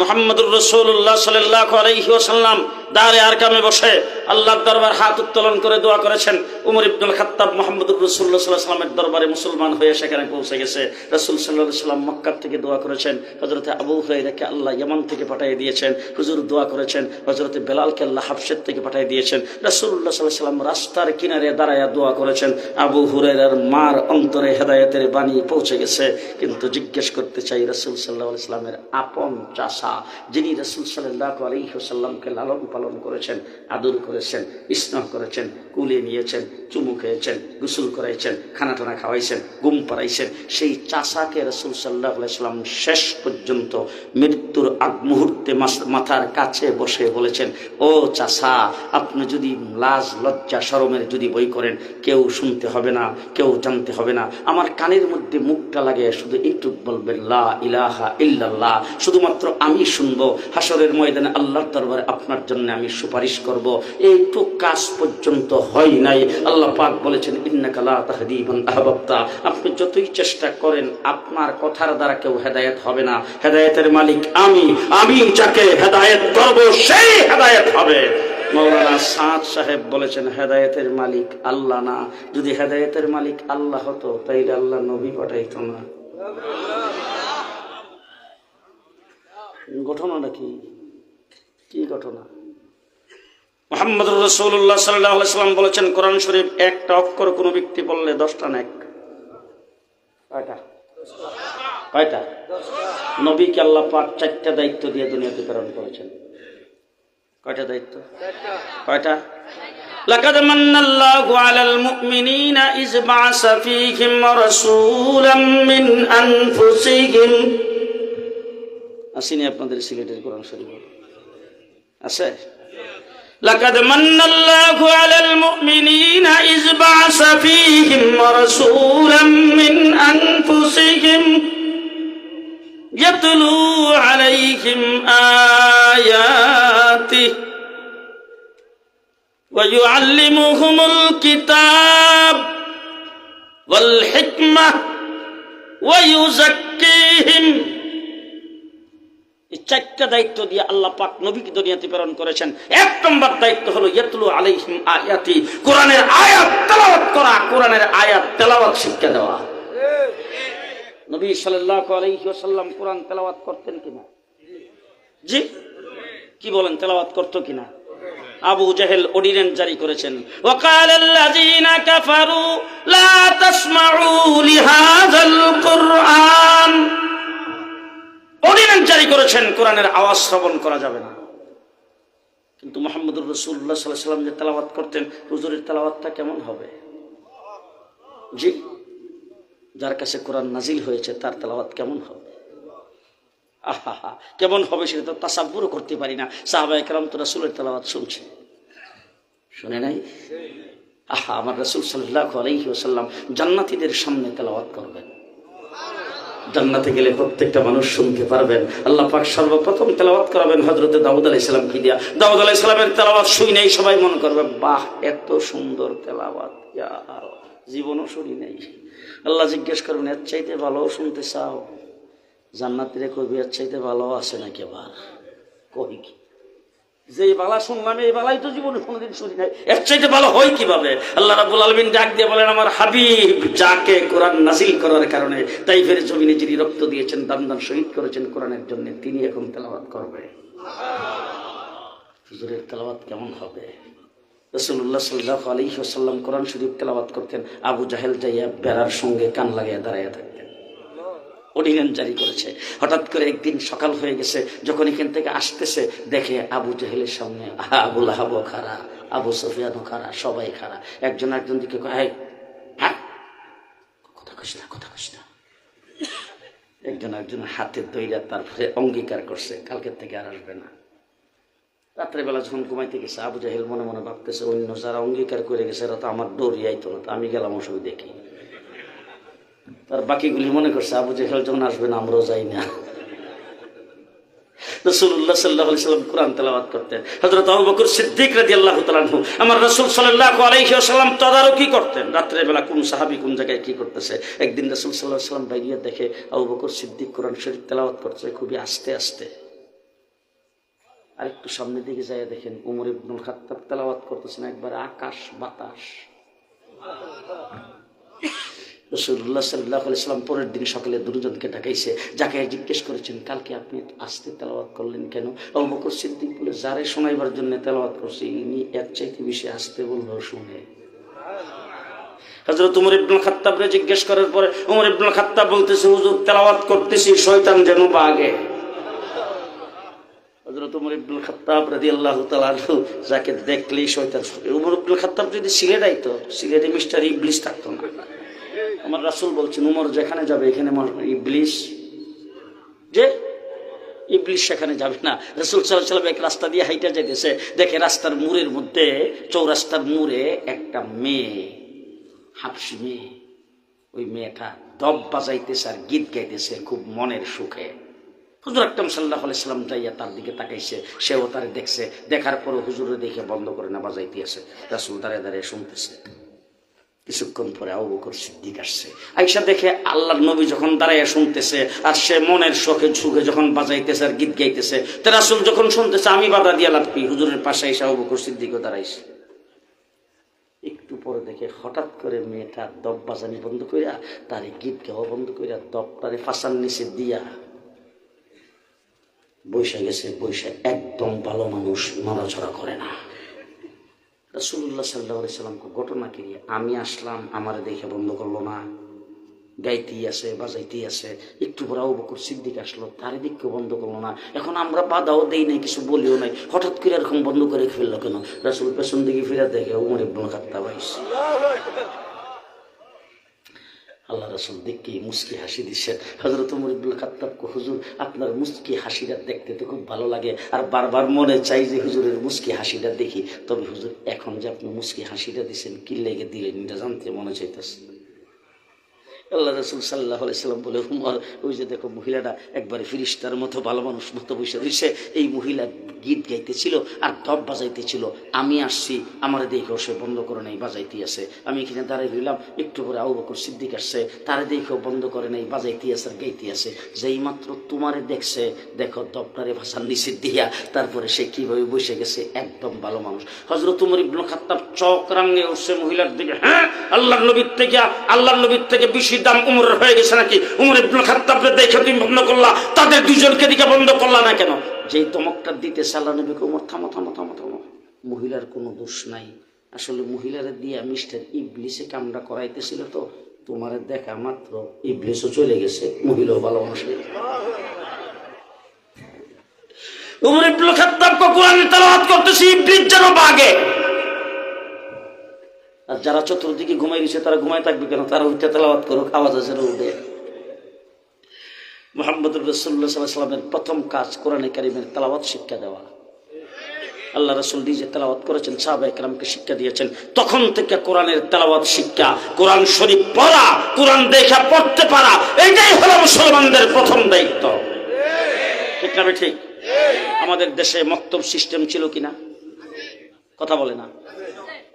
মুহাম্মদুর রাসূলুল্লাহ সাল্লাল্লাহু আলাইহি ওয়াসাল্লাম দারে আরকামে বসে আল্লাহর দরবার হাত উত্তোলন করে দোয়া করেছেন। উমর ইবনুল খাত্তাব মুহাম্মদুর রাসূলুল্লাহ সাল্লাল্লাহু আলাইহি ওয়াসাল্লামের দরবারে মুসলমান হয়ে সেখানে পৌঁছে গেছে। রাসূল সাল্লাল্লাহু আলাইহি ওয়াসাল্লাম মক্কা থেকে দোয়া করেছেন, হযরত আবু হুরায়রাকে আল্লাহ ইয়ামান থেকে পাঠিয়ে দিয়েছেন, হুজুর দোয়া করেছেন, হযরত বেলালকে আল্লাহ হাবশা থেকে পাঠিয়ে দিয়েছেন। রাসূলুল্লাহ সাল্লাল্লাহু আলাইহি ওয়াসাল্লাম রাস্তার কিনারে দাঁড়ায় দোয়া করেছেন। আবু হুরায়রার মার অন্তরে হেদায়েতের বাণী পৌঁছে গেছে। কিন্তু জিজ্ঞেস করতে চাই, রাসূল সাল্লাল্লাহু আলাইহি ওয়াসাল্লামের আপন চাচা, যিনি রাসূল সাল্লাল্লাহু আলাইহি ওয়াসাল্লামকে লালন পালন করেছেন, আদর করেছেন, স্নেহ করেছেন, কুলে নিয়েছেন, চুমু খেয়েছেন, গোসল করাইছেন, খানা টানা খাওয়াইছেন, ঘুম পাড়াইছেন, সেই চাচাকে রাসূল সাল্লাল্লাহু আলাইহি ওয়াসাল্লাম শেষ পর্যন্ত মৃত্যুর আগ মুহূর্তে মাথার কাছে বসে বলেছেন, ও চাচা, আপনি যদি লাজ লজ্জা শরমের যদি বই করেন, কেউ শুনতে হবে না, কেউ জানতে হবে না, আমার কানের মধ্যে মুখটা লাগে শুধু এইটুক বলবেন, লা ইলাহা ইল্লাল্লাহ, শুধুমাত্র আমি শুনবো, হাসরের ময়দানে আল্লাহর দরবারে আপনার জন্য আমি সুপারিশ করব। এইটুক কাজ পর্যন্ত হয় নাই। আল্লাহ পাক বলেছেন, ইন্নাকা লা তাহদি মান আহবাবতা, আপনি যতই চেষ্টা করেন আপনার কথার দ্বারা কেউ হেদায়েত হবে না। হেদায়েতের মালিক আমি যাকে হেদায়েত করব সেই হেদায়েত হবে। মাওলানা সাদ সাহেব বলেছেন, হেদায়েতের মালিক আল্লাহ না, যদি হেদায়েতের মালিক আল্লাহ হতো তাইলে আল্লাহ নবী পাঠাইতো না। ঘটনাটা কি ঘটনা? মুহাম্মদুর রাসূলুল্লাহ সাল্লাল্লাহু আলাইহি ওয়াসাল্লাম বলেছেন, কোরআন শরীফ একটা অক্ষর কোনো ব্যক্তি পড়লে 10টা নেক। কয়টা? নবীকে আল্লাহ পাক 4টা দায়িত্ব দিয়ে দুনিয়াতে প্রেরণ করেছেন। কয়টা দায়িত্ব? কয়টা? লাকাদ মান্নাল্লাহু আলাল মুমিনিনা ইয বা'আসা ফীহিম রাসূলাম মিন আনফুসিহিম। আসেনি আপনাদের সিলেটের কোরআন শরীফ আছে? লাকাদ মান্নাল্লাহু আলাল মুমিনিনা ইয বা'আসা ফীহিম রাসূলাম মিন আনফুসিহিম ইয়াতলু আলাইহিম আয়াতিহি ওয়া ইউআল্লিমুহুমুল কিতাব ওয়াল হিকমাহ ওয়া ইউযাক্কিহিম। এই 4টা দায়িত্ব দিয়ে আল্লাহ পাক নবীকে দুনিয়াতে প্রেরণ করেছেন। 1 নম্বর দায়িত্ব হলো ইয়াতলু আলাইহিম আয়াতি, কোরআনের আয়াত তেলাওয়াত করা, কোরআনের আয়াত তেলাওয়াত শিক্ষা দেওয়া। নবী সাল্লাল্লাহু আলাইহি ওয়াসাল্লাম কোরআন তেলাওয়াত করতেন কিনা? জি, কি বলেন, তেলাওয়াত করতো কিনা? আবু জাহেল অর্ডিন্যান্স জারি করেছেন, ওয়াকালাল্লাযীনা কাফারু লা তাসমাউ লিহাযাল কুরআন, অর্ডিন্যান্স জারি করেছেন কোরআনের আওয়াজ শ্রবণ করা যাবে না। কিন্তু মুহাম্মদুর রাসূলুল্লাহ সাল্লাল্লাহু আলাইহি ওয়াসাল্লাম যে তেলাওয়াত করতেন, হুজুরের তেলাওয়াতটা কেমন হবে? জি, যার কাছে কোরআন নাজিল হয়েছে তার তেলাওয়াত কেমন হবে? আহা, কেমন হবে সেটা তো তাসাব্বুরও করতে পারি না। সাহাবায়ে কেরাম তো রাসূলের তেলাওয়াত শুনছে, শুনে নাই? আহা, আমার রাসূল সাল্লাল্লাহু আলাইহি ওয়াসাল্লাম জান্নাতীদের সামনে তেলাওয়াত করবেন। জান্নাতে গেলে প্রত্যেকটা মানুষ শুনতে পারবেন। আল্লাহ পাক সর্বপ্রথম তেলাওয়াত করাবেন হযরতে দাউদ আলাইহিস সালাম কি দিয়া। দাউদ আলাইহিস সালামের তেলাওয়াত শুনেই সবাই মনে করবে বাহ এত সুন্দর তেলাওয়াত, ইয়া আল্লাহ, জীবনও শুনি নাই। আল্লাহ জিজ্ঞেস করবেন এর চাইতে ভালো শুনতে চাও? জান্নাতীরা কবি এর চাইতে ভালো আছে নাকি? আবার কই কি যে বালা শুনলাম এই বালাই তো জীবনে কোনোদিন শুনি নাই, এর চাইতে ভালো হয় কিভাবে? আল্লাহ রাব্বুল আলামিন ডাক দিয়ে বলেন আমার হাবিব যাকে কোরআন নাজিল করার কারণে তাইফের জমিনে যিনি রক্ত দিয়েছেন, দান দান শহীদ করেছেন কোরআনের জন্য, তিনি এখন তেলাওয়াত করবে। হুজুরের তেলাওয়াত কেমন হবে? রাসূলুল্লাহ সাল্লাল্লাহু আলাইহি ওয়াসাল্লাম কোরআন শরীফ তেলাওয়াত করতেন, আবু জাহেল যাইয়া বেড়ার সঙ্গে কান লাগাইয়া দাঁড়াইয়া থাকতেন। অর্ডিন্যান্স জারি করেছে। হঠাৎ করে একদিন সকাল হয়ে গেছে, যখন এখান থেকে আসতেছে দেখে আবু জাহেলের সামনে আবু লাহাবও খাড়া, আবু সুফিয়ানও খাড়া, সবাই খাড়া। একজন একজন দিকে কয় কথা কইস না, কথা কইস না। একজন একজন হাতে দইরা তারপরে অঙ্গীকার করছে কালকের থেকে আর আসবে না। রাত্রেবেলা যখন ঘুমাইতে গেছে আবু জাহেল মনে মনে ভাবতেছে অন্য যারা অঙ্গীকার করে গেছে এরা তো আমার দৌড়ি আইতো না, তো আমি গেলাম ওসব দেখি। তার বাকিগুলি মনে করছে আবু জাহেল যখন আসবে না আমরাও যাই না। রাসূলুল্লাহ সাল্লাল্লাহু আলাইহি ওয়াসাল্লাম কোরআন তেলাওয়াত করতেন। হযরত আবু বকর সিদ্দিক রাদিয়াল্লাহু তাআলা আনহু আমার রাসূল সাল্লাল্লাহু আলাইহি ওয়াসাল্লাম তদারকি করতেন, রাত্রে বেলা কোন সাহাবী কোন জায়গায় কি করতেছে। একদিন রাসূল সাল্লাল্লাহু আলাইহি ওয়াসাল্লাম বাইরে দেখে আবু বকর সিদ্দিক কোরআন শরীফ তেলাওয়াত করছে খুবই আস্তে আস্তে। আরেকটু সামনের দিকে যায় দেখেন উমর ইবনুল খাত্তাব তেলাওয়াত করতেছেন একবারে আকাশ বাতাস। রাসূলুল্লাহ সাল্লাল্লাহু আলাইহি ওয়াসাল্লাম পরের দিন সকালে দুজনকে ডাকাইছে, যাকে জিজ্ঞেস করেছেন কালকে আপনি আস্তে তেলাওয়াত করলেন কেন? আবু বকর সিদ্দিক বলে যারে শোনাইবার জন্য তেলাওয়াত করছি ইনি এর চাইতে বেশি আস্তে বললেও শুনে। হযরত উমর ইবনুল খাত্তাবরে জিজ্ঞেস করার পরে উমর ইবনুল খাত্তাব বলতেছে হুজুর তেলাওয়াত করতেছি শয়তান যেন বাগে। হযরত উমর ইবনুল খাত্তাব রাদিয়াল্লাহু তাআলা আনহু যাকে দেখলেই শয়তান। উমর ইবনুল খাত্তাব যদি সিলেট আইতো, সিলেটে মিস্টার ইবলিস থাকতো না। আমার রাসূল বলছেন উমর যেখানে যাবে এখানে ইবলিস, যে ইবলিস সেখানে যাবে না। রাসূল সাল্লাল্লাহু আলাইহি ওয়াসাল্লাম এক রাস্তা দিয়ে হাইটা যাইতেছে, দেখে রাস্তার মোড়ের মধ্যে চৌরাস্তার মোড়ে একটা মেয়ে, হাবশি মেয়ে, ওই মেয়েটা দব বাজাইতেছে আর গীত গাইতেছে খুব মনের সুখে। হুজুর আকরাম সাল্লাল্লাহু আলাইহি ওয়াসাল্লাম যাইয়া তার দিকে তাকাইছে, সেও তারে দেখছে, দেখার পরও হুজুরে দেখে বন্ধ করে না বাজাইতে আছে। রাসূল দাঁড়িয়ে দাঁড়িয়ে শুনতেছে। কিছুক্ষণ পরে আবু বকর সিদ্দিক আসছে, আয়েশা দেখে আল্লাহর নবী যখন দাঁড়াইয়া শুনতেছে আর সে মনের শখে সুখে যখন বাজাইতেছে আর গীত গাইতেছে, তো রাসূল যখন শুনতেছে আমি বাধা দিয়া লাপি হুজুরের পাশে এসে আবু বকর সিদ্দিকও দাঁড়াইছে। একটু পরে দেখে হঠাৎ করে মেয়েটা দব বাজানি বন্ধ কইরা তারে গীত গাওয়া বন্ধ কইরা দবটারে ফাঁসার নিচে দিয়া বৈশা গেছে। বৈশা একদম ভালো মানুষ নড়াচড়া করে না। রাসূলুল্লাহ সাল্লাল্লাহু আলাইহি ওয়াসাল্লামকে ঘটনা কি, আমি আসলাম আমার দেখে বন্ধ করলো না, গাইতেই আছে বাজাইতেই আছে। একটু পরে আবু বকর সিদ্দিক আসলো, তার দিককে বন্ধ করলো না। এখন আমরা বাধাও দেই নাই, কিছু বলিও নাই, হঠাৎ করে এরকম বন্ধ করে ফেললো কেন? রাসূল পেছন দিকে ফিরে দেখে উমর ইবনুল খাত্তাব আইছে। আল্লাহ রাসূল দেখে মুস্কি হাসি দিচ্ছেন। হযরত উমর ইবনুল খাত্তাবকে হুজুর আপনার মুস্কি হাসিটা দেখতে তো খুব ভালো লাগে, আর বারবার মনে চাই যে হুজুরের মুস্কি হাসিটা দেখি। তবে হুজুর এখন যে আপনি মুস্কি হাসিটা দিচ্ছেন কি লেগে দিলেন এটা জানতে মনে চাইতেছে। আল্লাহ রাসূল সাল্লাল্লাহু আলাইহি ওয়াসাল্লাম বলে উমর ওই যে দেখো মহিলাটা একবারে ফেরেশতার মতো ভালো মানুষ মতো বসে রয়েছে, এই মহিলা গীত গাইতেছিল আর দব বাজাইতেছিল, আমি আসছি আমার দেখেও সে বন্ধ করে নাই বাজাইতে আছে। আমি এখানে দাঁড়িয়ে রইলাম, একটু পরে আবু বকর সিদ্দিক আসছে, তারে দেখেও বন্ধ করে নাই বাজাইতে আছে আর গাইতে আছে। যেই মাত্র তোমারে দেখছে দেখো দবটারে ভাষার নিচে দিয়া তারপরে সে কিভাবে বসে গেছে, একদম ভালো মানুষ। হযরত উমর ইবনুল খাত্তাব চোখ রাঙিয়ে উঠছে মহিলার দিকে, হ্যাঁ আল্লাহর নবীর থেকে বেশি দাম উমরের হয়ে গেছে নাকি? উমর ইবনুল খাত্তাবকে দেখে তুমি বন্ধ করলা, তাদের দুজনকে দিকে বন্ধ করলা না কেন? যেই ধমকটা দিতে আল্লাহ নবীকে উমর থামো থামো থামো থামো, মহিলার কোনো দোষ নাই, আসলে মহিলারা দিয়া মিস্টার ইবলিসে কামড়া করাইতেছিল, তো তোমার দেখা মাত্র ইবলিসও চলে গেছে, মহিলাও ভালো মানুষ। উমর ইবনুল খাত্তাবকে কোরআন তেলাওয়াত করতেছি, ইবলিস যেন ভাগে। আর যারা চতুর্দিকে ঘুমাই দিচ্ছে তারা ঘুমাই থাকবে কেন? তারা উঠে তেলাওয়াত করুক, আওয়াজ আছে উঠে। মুহাম্মদুর রাসূলুল্লাহ সাল্লাল্লাহু আলাইহি ওয়াসাল্লামের প্রথম কাজ কোরআনে কারীমের তেলাওয়াত শিক্ষা দেওয়া। আল্লাহ রাসূল নিজে তেলাওয়াত করেছেন, সাহাবায়ে কেরামকে শিক্ষা দিয়েছেন। তখন থেকে কোরআনের তেলাওয়াত শিক্ষা, কোরআন শরীফ পড়া, কোরআন দেখা পড়তে পারা, এটাই হলো মুসলমানদের প্রথম দায়িত্ব। ঠিক না ঠিক? আমাদের দেশে মক্তব সিস্টেম ছিল কিনা? কথা বলে না।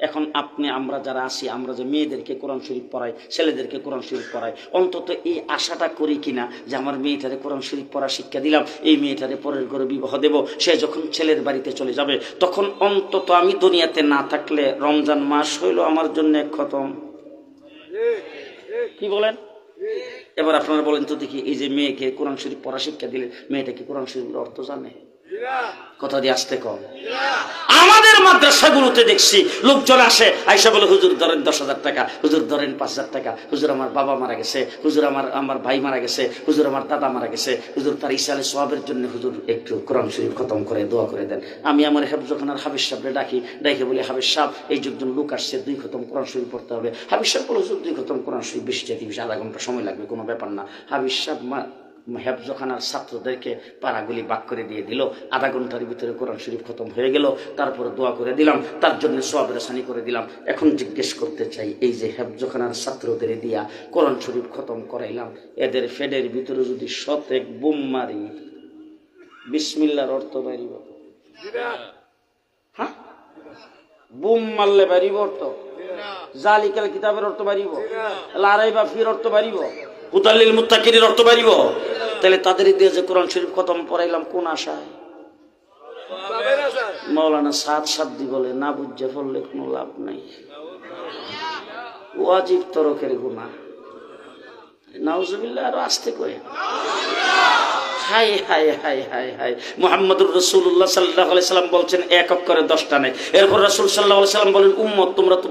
এখন আপনি আমরা যারা আছি, আমরা যে মেয়েদেরকে কোরআন শরীফ পড়াই, ছেলেদেরকে কোরআন শরীফ পড়াই, অন্তত এই আশাটা করি কিনা যে আমার মেয়েটারে কোরআন শরীফ পড়া শিক্ষা দিলাম, এই মেয়েটারে পরের ঘরে বিবাহ দেব, সে যখন ছেলের বাড়িতে চলে যাবে তখন অন্তত আমি দুনিয়াতে না থাকলে রমজান মাস হইল আমার জন্য খতম। কি বলেন? এবার আপনারা বলেন তো দেখি, এই যে মেয়েকে কোরআন শরীফ পড়া শিক্ষা দিলে মেয়েটা কি কোরআন শরীফের অর্থ জানে? কথা দিয়ে আসতে কম। আমাদের মাদ্রাসাগুলোতে দেখছি লোকজন আসে, আইসা বলে হুজুর ধরেন 10,000 টাকা, হুজুর ধরেন 5,000 টাকা, হুজুর আমার বাবা মারা গেছে, হুজুর আমার ভাই মারা গেছে, হুজুর আমার দাদা মারা গেছে, হুজুর তার ইসালে সওয়াবের জন্য হুজুর একটু কোরআন শরীফ খতম করে দোয়া করে দেন। আমি আমার হেফজখানার হাফিজ সাহেবরে ডাকি বলি, হাফিজ সাহেব এই যুগজন লোক আসছে, 2 খতম কোরআন শরীফ পড়তে হবে। হাফিজ সাহেব বলে, হুজুর 2 খতম কোরআন শরীফ বেশি চাইতে বেশি, আধা ঘন্টা সময় লাগবে, কোনো ব্যাপার না। হাফিজ সাহেব হেফজখানার ছাত্রদেরকে পাড়াগুলি বাক করে দিয়ে দিল, আধা ঘন্টার ভিতরে কোরআন শরীফ খতম হয়ে গেল। তারপরে দোয়া করে দিলাম, তার জন্য সওয়াবের আসানি করে দিলাম। এখন জিজ্ঞেস করতে চাই, এই যে হেফজখানার ছাত্রদের দিয়া কোরআন শরীফ খতম করাইলাম, এদের ফেডের ভিতরে যদি শতেক বুম মারি, বিসমিল্লাহর অর্থ বাড়িব? হ্যাঁ, বুম মারলে বাড়িব অর্থ? জালিকাল কিতাবের অর্থ বাড়িব? লারাই বা ফির অর্থ বাড়িব? হুদাল্লিল মুত্তাকিনের অর্থ বাড়িব? তাহলে তাদের দিয়ে যে কোরআন শরীফ খতম পড়াইলাম কোন আশায়? মাওলানা সাদি বলে, না বুঝে পড়লে কোনো লাভ নাই, ওয়াজিব তরকের গুনাহ। নাউজুবিল্লাহ, আরো আসতে কয়ে। হাই হাই হাই হাই হাই, মুহাম্মদুর রাসূলুল্লাহ সাল্লাল্লাহু আলাইহি সাল্লাম বলছেন 1 অক্ষরে 10টা নেই। এরপর রাসূল সাল্লাল্লাহু আলাইহি সাল্লাম বলেন, উম্মত তোমরা তো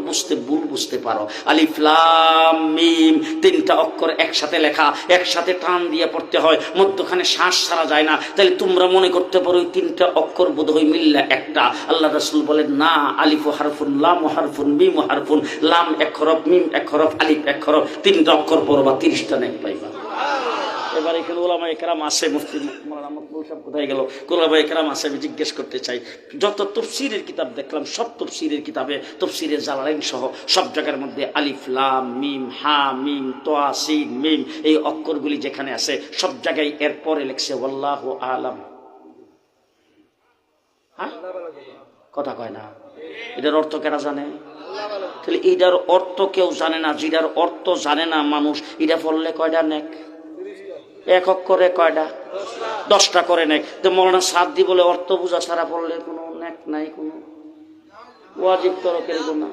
ভুল বুঝতে পারো, আলিফ লাম মিম 3টা অক্ষর একসাথে লেখা, একসাথে টান দিয়ে পড়তে হয়, মধ্যখানে শ্বাস ছাড়া যায় না। তাহলে তোমরা মনে করতে পারো ওই 3টা অক্ষর বোধহয় মিল্লা একটা। আল্লাহ রাসূল বলেন, না, আলিফ হারফুন, লাম হারফুন, মিম হারফুন, লাম 1 হরফ, মিম 1 হরফ, আলিফ 1 হরফ, 3টা অক্ষর পড়বা, 30টা নেক পাইবা। এবার এখানে ওলামায়ে কেরাম আছে, মুফতি মাওলানা মকবুল সাহেব কোথায় গেল? ওলামায়ে কেরাম আছে, আমি জিজ্ঞেস করতে চাই, যত তাফসীরের কিতাব দেখলাম সব তাফসীরের কিতাবে, তাফসীরে জালালাইন সহ সব জায়গার মধ্যে আলিফ লাম মিম হা মিম তোয়া সিন মিম এই অক্ষরগুলি যেখানে আছে সব জায়গায় এর পরে লিখছে আল্লাহু আলাম। হ্যাঁ, কথা কয় না। এটার অর্থ কেনা জানে? তাহলে এটার অর্থ কেউ জানে না, যেটার অর্থ জানে না মানুষ, এটা পড়লে কয়টা নেক? 1 অক্ষরে কয়টা? 10টা করে নেক। তো মাওলানা সাদি বলে অর্থ বুঝা ছাড়া পড়লে কোনো নেক নাই, কোনো ওয়াজিব তরকের গুনাহ।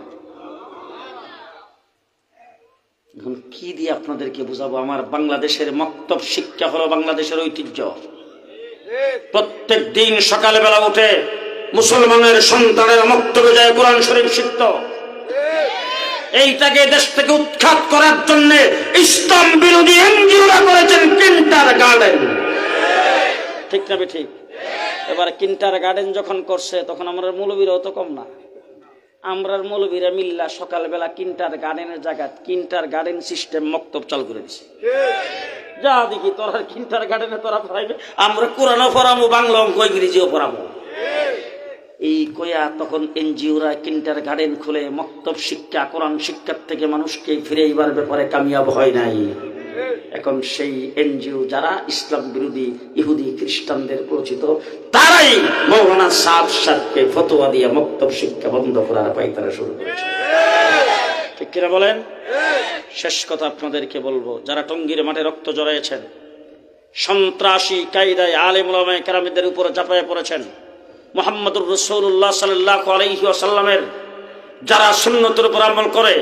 এখন কি দিয়ে আপনাদেরকে বুঝাবো? আমার বাংলাদেশের মক্তব শিক্ষা হলো বাংলাদেশের ঐতিহ্য। প্রত্যেক দিন সকালবেলা উঠে মুসলমানের সন্তানের মক্তবে যায় কোরআন শরীফ শিখত। এইটাকে দেশ থেকে উৎখাত করার জন্য ইসলাম বিরোধী এনজিওরা করেছেন কিন্টার গার্ডেন। ঠিক না ঠিক? এবার কিন্টার গার্ডেন যখন করছে তখন আমরা মৌলবীরাও তো কম না, আমরার মৌলবীরা মিল্লা সকালবেলা কিন্টার গার্ডেনের জায়গায় কিন্টার গার্ডেন সিস্টেম মক্তব চালু করে দিছে। যা দেখি তোরা কিন্টার গার্ডেনে তোরা পড়াইবে, আমরা কোরআনও পড়াবো, বাংলা অঙ্ক ইংরেজিও পড়াবো। এই কয়া তখন এনজিওরা কিন্টার গার্ডেন খুলে মক্তব শিক্ষা, কোরআন শিক্ষার থেকে মানুষকে ফিরে এইবার ব্যাপারে কামিয়াব হয় নাই। এখন সেই এনজিও যারা ইসলাম বিরোধী ইহুদি খ্রিস্টানদের পরিচিত, তারাই মাওলানা সাহেবকে ফতোয়া দিয়ে মক্তব শিক্ষা বন্ধ করার পায়তারা শুরু করেছে। ঠিক কিনা বলেন? শেষ কথা আপনাদেরকে বলবো, যারা টঙ্গীর মাঠে রক্ত জড়াইছেন, সন্ত্রাসী কায়দায় আলেম ওলামায়ে কেরামদের উপরে ঝাঁপায়ে পড়েছেন, মুহাম্মদুর রাসূলুল্লাহ সাল্লাল্লাহু আলাইহি ওয়াসাল্লামের যারা সুন্নতের উপর আমল করে,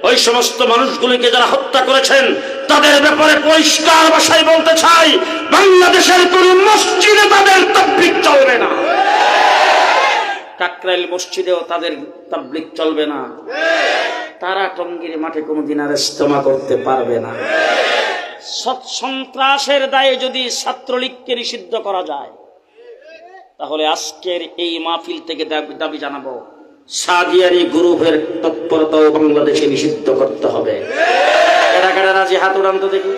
ওই সমস্ত মানুষগুলিকে যারা হত্যা করেছেন, তাদের ব্যাপারে পরিষ্কার ভাষায় বলতে চাই, বাংলাদেশের কোন মসজিদে তাদের তাবলীগ চলবে না। কাকরাইল মসজিদেও তাদের তাবলীগ চলবে না। তারা টঙ্গীর মাঠে কোনোদিন আর ইজতেমা করতে পারবে না। সন্ত্রাসের দায়ে যদি ছাত্রলীগকে নিষিদ্ধ করা যায়, তাহলে আজকের এই মাহফিল থেকে দাবি জানাবো, সাদিয়ারি গ্রুপের তৎপরতাও বাংলাদেশে নিষিদ্ধ করতে হবে। এরা কারা রাজি? হাত উড়ান তো দেখি।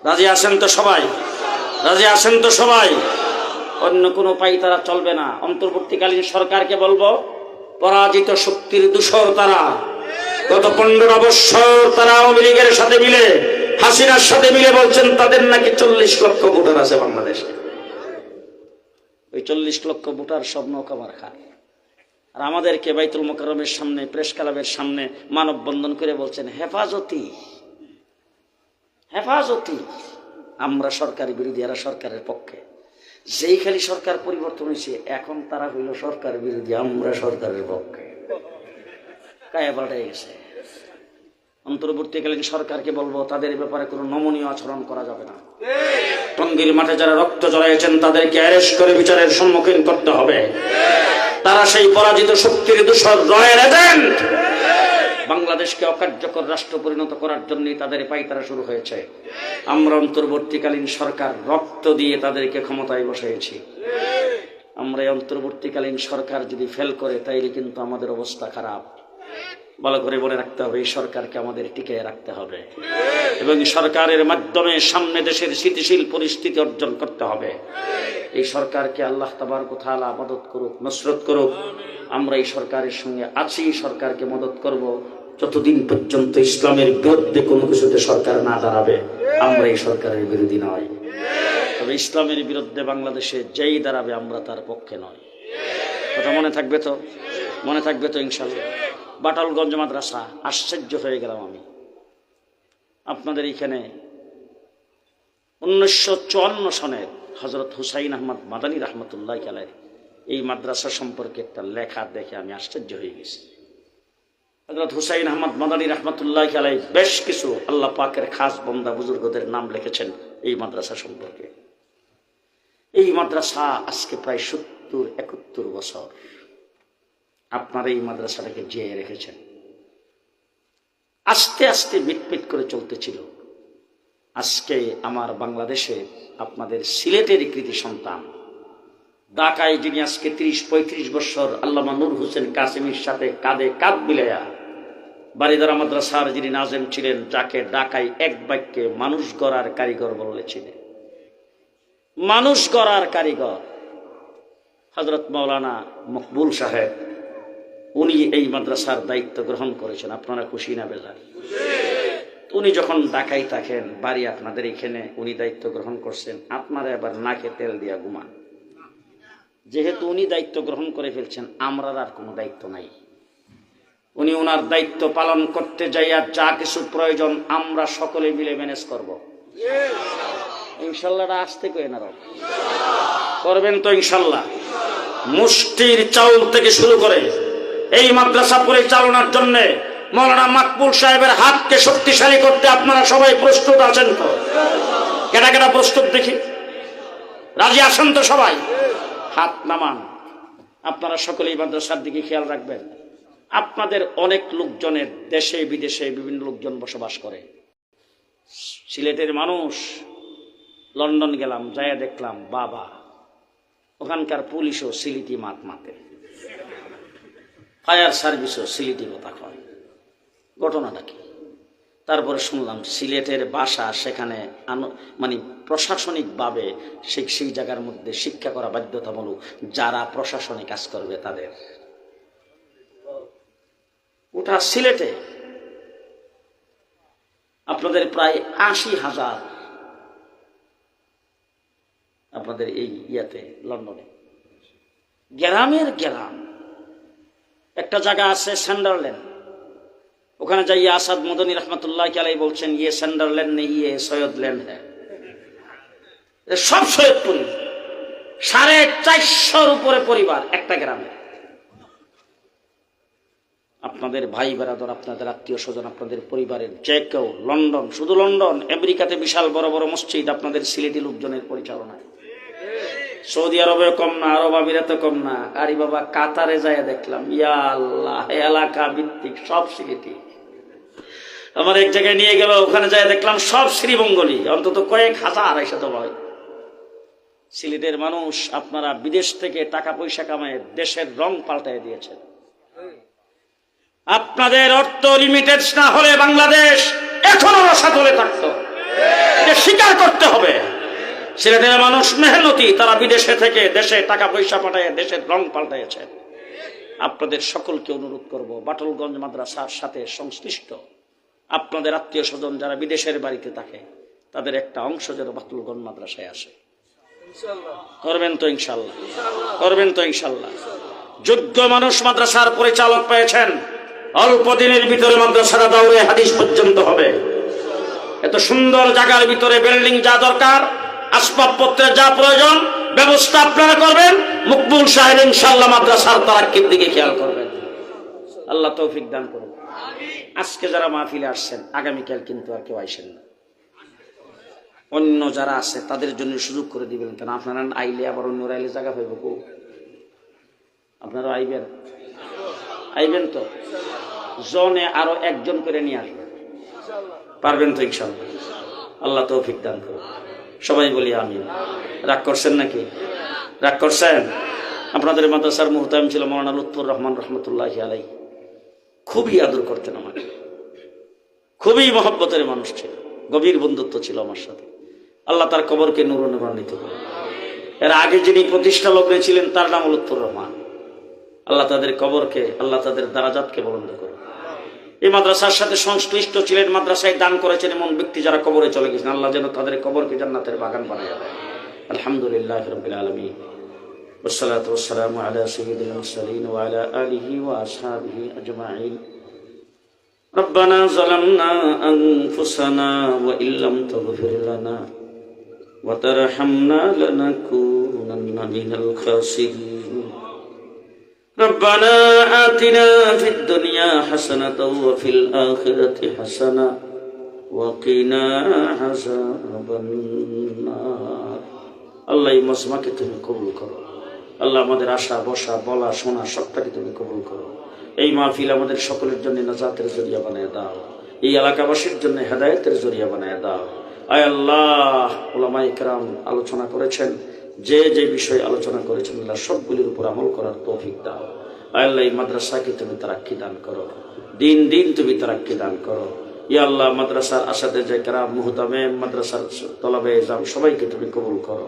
রাজি আছেন তো সবাই? রাজি আছেন তো সবাই? অন্য কোনো উপায় তারা চলবে না। অন্তর্বর্তীকালীন সরকারকে বলবো, পরাজিত শক্তির দূষর তারা। গত 15 বছর তারা আওয়ামী লীগের সাথে মিলে, হাসিনার সাথে মিলে বলছেন তাদের নাকি 40 লক্ষ ভোটার আছে বাংলাদেশে। ওই 40 লক্ষ ভোটার সব নৌকা মার খায়। আর আমাদেরকে বাইতুল মোকাররমের সামনে, প্রেস ক্লাবের সামনে মানববন্ধন করে বলছেন হেফাজতি হেফাজতি। আমরা সরকারি বিরোধী, এরা সরকারের পক্ষে। যেই খালি সরকার পরিবর্তন হয়েছে, এখন তারা হইল সরকার বিরোধী, আমরা সরকারের পক্ষে। কায়া পাল্টে গেছে। অন্তর্বর্তীকালীন সরকারকে বলবো, তাদের ব্যাপারে কোনো নমনীয় আচরণ করা যাবে না। টঙ্গীর মাঠে যারা রক্ত জড়াইছেন তাদেরকে অ্যারেস্ট করে বিচারের সম্মুখীন করতে হবে। তারা সেই পরাজিত শক্তির দূষর রয়ের এজেন্ট। বাংলাদেশকে অকার্যকর রাষ্ট্র পরিণত করার জন্যই তাদের পাইতারা শুরু হয়েছে। আমরা অন্তর্বর্তীকালীন সরকার রক্ত দিয়ে তাদেরকে ক্ষমতায় বসিয়েছি। আমরা এই অন্তর্বর্তীকালীন সরকার যদি ফেল করে, তাইলে কিন্তু আমাদের অবস্থা খারাপ। ভালো করে মনে রাখতে হবে, এই সরকারকে আমাদের টিকিয়ে রাখতে হবে এবং সরকারের মাধ্যমে সামনে দেশের স্থিতিশীল পরিস্থিতি অর্জন করতে হবে। এই সরকারকে আল্লাহ তাবারক ওয়া তাআলা মদদ করুক, নসরত করুক। আমরা এই সরকারের সঙ্গে আছি, সরকারকে মদদ করব যতদিন পর্যন্ত ইসলামের বিরুদ্ধে কোনো কিছুতে সরকার না দাঁড়াবে। আমরা এই সরকারের বিরোধী নয়, তবে ইসলামের বিরুদ্ধে বাংলাদেশে যেই দাঁড়াবে আমরা তার পক্ষে নয়। কথা মনে থাকবে তো? মনে থাকবে তো ইনশাআল্লাহ। বাটালগঞ্জ মাদ্রাসা, আশ্চর্য হয়ে গেলাম আমি। আপনাদের এখানে 1954 সনের হযরত হুসাইন আহমদ মাদানী রহমতুল্লাহ আলাইহি এই মাদ্রাসা সম্পর্কে একটা লেখা দেখে আমি আশ্চর্য হয়ে গেছি। হযরত হুসাইন আহমদ মাদানী রহমতুল্লাহ আলাইহি বেশ কিছু আল্লাহ পাকের খাস বান্দা বুজুর্গদের নাম লিখেছেন এই মাদ্রাসা সম্পর্কে। এই মাদ্রাসা আজকে প্রায় 70-71 বছর আপনারা এই মাদ্রাসাটাকে জিয়ে রেখেছেন। আস্তে আস্তে মিটমিট করে চলতেছিল। আজকে আমার বাংলাদেশে আপনাদের সিলেটের কৃতি সন্তান ঢাকায়, যিনি আজকে 30-35 বছর আল্লামা নূর হোসেন কাসেমীর সাথে কাঁধে কাঁধ মিলাইয়া বারিদারা মাদ্রাসার যিনি নাজেম ছিলেন, যাকে ঢাকায় এক বাক্যে মানুষ গড়ার কারিগর বলেছিলেন, মানুষ গড়ার কারিগর হযরত মাওলানা মকবুল সাহেব, উনি এই মাদ্রাসার দায়িত্ব গ্রহণ করেছেন। আপনারা খুশি না বেজার? উনি যখন ঢাকায় থাকেন, বাড়ি আপনাদের এখানে, উনি দায়িত্ব গ্রহণ করছেন, আপনারা এবার নাকে তেল দিয়া ঘুমান। যেহেতু উনি দায়িত্ব গ্রহণ করে ফেলছেন, আমরা আর কোনো দায়িত্ব নাই। উনি ওনার দায়িত্ব পালন করতে যাইয়া যা কিছু প্রয়োজন আমরা সকলে মিলে ম্যানেজ করব ইনশাল্লাহ। আসতে কই না করবেন তো ইনশাল্লাহ। মুষ্টির চাউল থেকে শুরু করে এই মাদ্রাসা পরিচালনার জন্য মাওলানা মাকবুল সাহেবের হাতকে শক্তিশালী করতে আপনারা সবাই প্রস্তুত আছেন তো? কেটা কেটা প্রস্তুত দেখি? রাজি আছেন তো সবাই? হাত নামান। আপনারা সকলেই মাদ্রাসার দিকে খেয়াল রাখবেন। আপনাদের অনেক লোকজনের দেশে বিদেশে বিভিন্ন লোকজন বসবাস করে। সিলেটের মানুষ, লন্ডন গেলাম, যাইয়া দেখলাম বাবা ওখানকার পুলিশও সিলেটি মাত মাতে, ফায়ার সার্ভিসও সিলেটি কথা কয়। ঘটনাটা কি? তারপরে শুনলাম সিলেটের ভাষা সেখানে মানে প্রশাসনিকভাবে সেই জায়গার মধ্যে শিক্ষা করা বাধ্যতামূলক, যারা প্রশাসনে কাজ করবে তাদের। ওটা সিলেটে আপনাদের প্রায় 80,000, আপনাদের এই ইয়াতে লন্ডনে গ্রামের গ্রাম একটা জায়গা আছে সান্ডারল্যান্ড। ওখানে যাইয়া আসাদ মদনী রহমতুল্লাহ আলাইহি বলছেন, ইয়ে সান্ডারল্যান্ড নেই, ইয়ে সৈয়দল্যান্ড হ্যাঁ। সব সৈয়দপুরি, 450 উপরে পরিবার একটা গ্রামে। আপনাদের ভাই বেরাদর, আপনাদের আত্মীয় স্বজন, আপনাদের পরিবারের যে কেউ লন্ডন, শুধু লন্ডন, আমেরিকাতে বিশাল বড় বড় মসজিদ আপনাদের সিলেটি লোকজনের পরিচালনায়। সৌদি আরবে কম না, আরব আমিরাতে কম না। আরে বাবা, কাতারে যায় দেখলাম, ইয়া আল্লাহ, এলাকা ভিত্তিক সব সিলেটি। আমার এক জায়গায় নিয়ে গেল, ওখানে যায় দেখলাম সব শ্রীমঙ্গলী, অন্তত কয়েক হাজার এসে তো ভয়। সিলেটের মানুষ আপনারা বিদেশ থেকে টাকা পয়সা কামায় দেশের রং পাল্টায় দিয়েছেন। আপনাদের অর্থ লিমিটেড না হলে বাংলাদেশ এখনো রসাতলে থাকতো, এটা স্বীকার করতে হবে। সিলেটের মানুষ মেহনতি, তারা বিদেশে থেকে দেশে টাকা পয়সা পাঠায় দেশের রং পাল্টাইছেন। আপনাদের সকলকে অনুরোধ করব, বাটলগঞ্জ মাদ্রাসার সাথে সংশ্লিষ্ট আপনাদের আত্মীয় স্বজন যারা বিদেশের বাড়িতে থাকে তাদের একটা অংশ যেন বাটলগঞ্জ মাদ্রাসায় আসে। করবেন তো ইনশাল্লাহ? করবেন তো ইনশাল্লাহ? যোগ্য মানুষ মাদ্রাসার পরিচালক পেয়েছেন, অল্প দিনের ভিতরে মাদ্রাসাটা দাওরে হাদিস পর্যন্ত হবে। এত সুন্দর জায়গার ভিতরে বিল্ডিং যা দরকার, আসবাবপত্রের যা প্রয়োজন, ব্যবস্থা আপনারা করবেন। মকবুল সাহেব ইনশাআল্লাহ মাদ্রাসার তারাক্কির দিকে খেয়াল করবেন। আল্লাহ তৌফিক দান করুন। আজকে যারা মাহফিলে আসছেন, আগামীকাল কিন্তু আর কেউ আইসেন না। অন্য যারা আছে তাদের জন্য সুযোগ করে দিবেন, কেন আপনারা আইলে আবার অন্যরা আইলে জায়গা পাইব কো? আপনারা আইবেন? আইবেন তো? জনে আরো একজন করে নিয়ে আসবেন, পারবেন তো ইনশাআল্লাহ? আল্লাহ তৌফিক দান করুন। সবাই বলি আমিন। রাগ করছেন নাকি? রাগ করছেন? আপনাদের মাদ্রাসার মুহতামিম ছিল মৌলানা লুৎফুর রহমান রহমতুল্লাহি আলাইহি। খুবই আদর করতেন আমাকে, খুবই মহব্বতের মানুষ ছিল, গভীর বন্ধুত্ব ছিল আমার সাথে। আল্লাহ তার কবরকে নূরে নূরান্বিত করুন। এর আগে যিনি প্রতিষ্ঠা লগ্নে ছিলেন তার নাম লুৎফুর রহমান। আল্লাহ তাদের কবরকে, আল্লাহ তাদের দারাজাতকে বুলন্দ করুন। এই মাদ্রাসার সাথে সংশ্লিষ্ট ছিলেন, মাদ্রাসায় দান করেছেন এমন ব্যক্তি যারা কবরে চলে গেছেন, আল্লাহ যেন তাদের কবরকে জান্নাতের বাগান বানায় দেয়। আলহামদুলিল্লাহ রাব্বিল আলামিন, ওয়াসসালাতু ওয়াসসালামু আলা সাইয়্যিদিল মুরসালিন ওয়া আলা আলিহি ওয়া আসহাবিহি আজমাইন। রব্বানা যালামনা আনফুসানা ওয়া ইল্লাম তাগফির লানা ওয়া তারহামনা লানাকুনান্না মিনাল খাসিরিন। ربنا آتنا في الدنيا حسنة وفي الآخرة حسنة وقنا عذاب النار। আল্লাহ এই মজমাকে তুমি কবুল করো। আল্লাহ আমাদের আশা বসা বলা শোনা সবটাকে তুমি কবুল করো। এই মাহফিল আমাদের সকলের জন্য নাজাতের জরিয়া বানিয়ে দাও, এই এলাকাবাসীর জন্য হেদায়েতের জরিয়া বানিয়ে দাও। আয় আল্লাহ, উলামায়ে কেরাম আলোচনা করেছেন, যে যে বিষয়ে আলোচনা করেছেন আল্লাহ সবগুলির উপর আমল করার তৌফিক দাও। আল্লাহ এই মাদ্রাসাকে তুমি তারাক্কি দান করো, দিন দিন তুমি তারাক্কি দান করো। ইয়া আল্লাহ, মাদ্রাসার আসাদে যে কেরাম মুহতামিম, মাদ্রাসার তলাবে ইলম সবাইকে তুমি কবুল করো।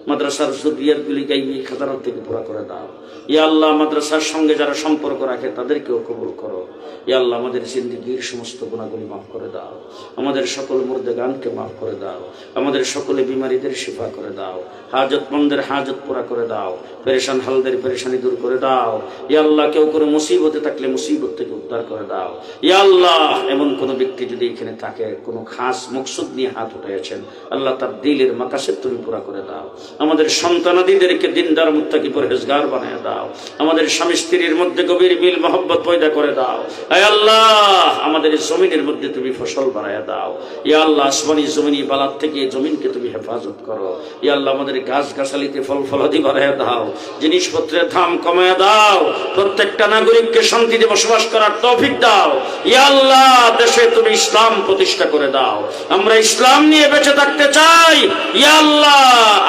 মাদ্রাসার যুরিয়াতগুলি গাইবি খাজানাত থেকে পুরা করে দাও। ইয়া আল্লাহ, মাদ্রাসার সঙ্গে যারা সম্পর্ক রাখে তাদেরকেও কবুল করো। ইয়া আল্লাহ, আমাদের জিন্দেগীর সমস্ত গুনাহগুলি মাফ করে দাও, আমাদের সকল মুর্দেগানকে মাফ করে দাও, আমাদের সকলে বিমারীদের শিফা করে দাও, হাজতমন্দের হাজত পুরা করে দাও, পেরেশান হালদের পেরেশানি দূর করে দাও। ইয়া আল্লাহ, কেউ কোনো মুসিবতে থাকলে মুসিবত থেকে উদ্ধার করে দাও। ইয়া আল্লাহ, এমন কোনো ব্যক্তি যদি এখানে থাকে কোনো খাস মকসুদ নিয়ে হাত উঠাইছেন, আল্লাহ তার দিলের মাকাসেদ তুমি পুরা করে দাও। আমাদের সন্তানাদিদেরকে দিনদার মুত্তাকি পরহেজগার বানায় দাও। আমাদের স্বামী স্ত্রীর মধ্যে গভীর মিল মহব্বত পয়দা করে দাও। আয় আল্লাহ, আমাদের জমিনের মধ্যে তুমি ফসল বানায় দাও। ইয়া আল্লাহ, আসমানি জমিনি বালাত থেকে জমিনকে তুমি হেফাজত করো। ইয়া আল্লাহ, আমাদের গাছ গাছালিতে ফল ফলাদি বাড়ায় দাও, জিনিসপত্রের দাম কমায় দাও, প্রত্যেকটা নাগরিককে শান্তিতে বসবাস করার তৌফিক দাও। ইয়া আল্লাহ, দেশে তুমি ইসলাম প্রতিষ্ঠা করে দাও, আমরা ইসলাম নিয়ে বেঁচে থাকতে চাই। ইয়া আল্লাহ,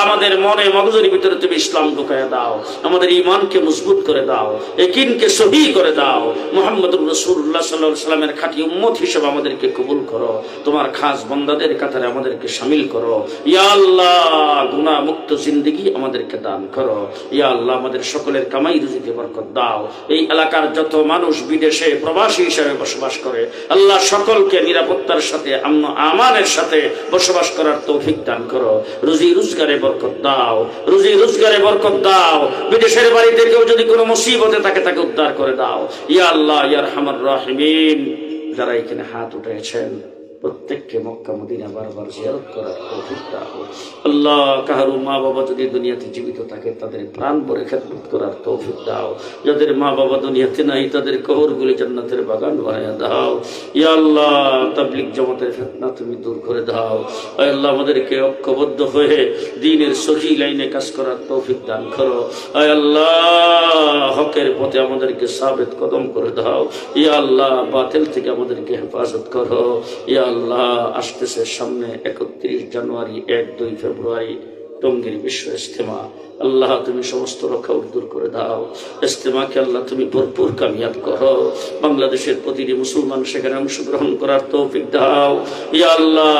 আমাদের মনে মগজের ভিতরে তুমি ইসলাম ঢুকায় দাও, আমাদের ঈমানকে মজবুত করে দাও, ইয়াকিনকে সহিহ করে দাও। মুহাম্মদুর রাসূলুল্লাহ সাল্লাল্লাহু আলাইহি ওয়াসাল্লামের খাঁটি উম্মত হিসেবে আমাদেরকে কবুল করো, তোমার খাস বান্দাদের কাতারে আমাদেরকে শামিল করো। ইয়া আল্লাহ, গুনাহ মুক্ত জিন্দেগি আমাদেরকে দান করো। ইয়া আল্লাহ, আমাদের সকলের কামাই রুজিতে বরকত দাও। এই এলাকার যত মানুষ বিদেশে প্রবাসী হিসেবে বসবাস করে, আল্লাহ সকলকে নিরাপত্তার সাথে আমন আমানের সাথে বসবাস করার তৌফিক দান করো। রুজি রোজগারে বরকত দাও, রুজি রোজগারে বরকত দাও। বিদেশের বাড়িতে কেউ যদি কোনো মুসিবতে থাকে তাকে উদ্ধার করে দাও। ইয়া আল্লাহ, ইয়া আরহামার রাহিমিন, যারা এখানে হাত উঠেছেন প্রত্যেককে মক্কা মদিনা বারবার জিয়ারত করার তৌফিক দাও। আল্লাহ, কাহারু মা বাবা যদি দুনিয়াতে জীবিত থাকে তাদের প্রাণ ভরে খেদমত করার তৌফিক দাও। যাদের মা বাবা দুনিয়াতে নাই তাদের কবরগুলি জান্নাতের বাগান বানায়া দাও। ইয়া আল্লাহ, তাবলীগ জামাতের ফিতনা তুমি দূর করে দাও। আয় আল্লাহ, আমাদেরকে ঐক্যবদ্ধ হয়ে দ্বীনের সহি লাইনে কাজ করার তৌফিক দান করো। আয় আল্লাহ, হকের পথে আমাদেরকে সাবিত কদম করে দাও। ইয়া আল্লাহ, বাতিল থেকে আমাদেরকে হেফাজত করো। ইয়া আল্লাহ, আসতেছে সামনে 31 জানুয়ারি, 1-2 ফেব্রুয়ারি টঙ্গীর বিশ্ব ইজতেমা আল্লাহ তুমি সমস্ত রক্ষা দূর করে দাও। ইজতেমাকে আল্লাহ তুমি ভরপুর কামিয়াব করো। বাংলাদেশের প্রতিটি মুসলমান সেখানে অংশগ্রহণ করার তৌফিক দাও। ইয়া আল্লাহ,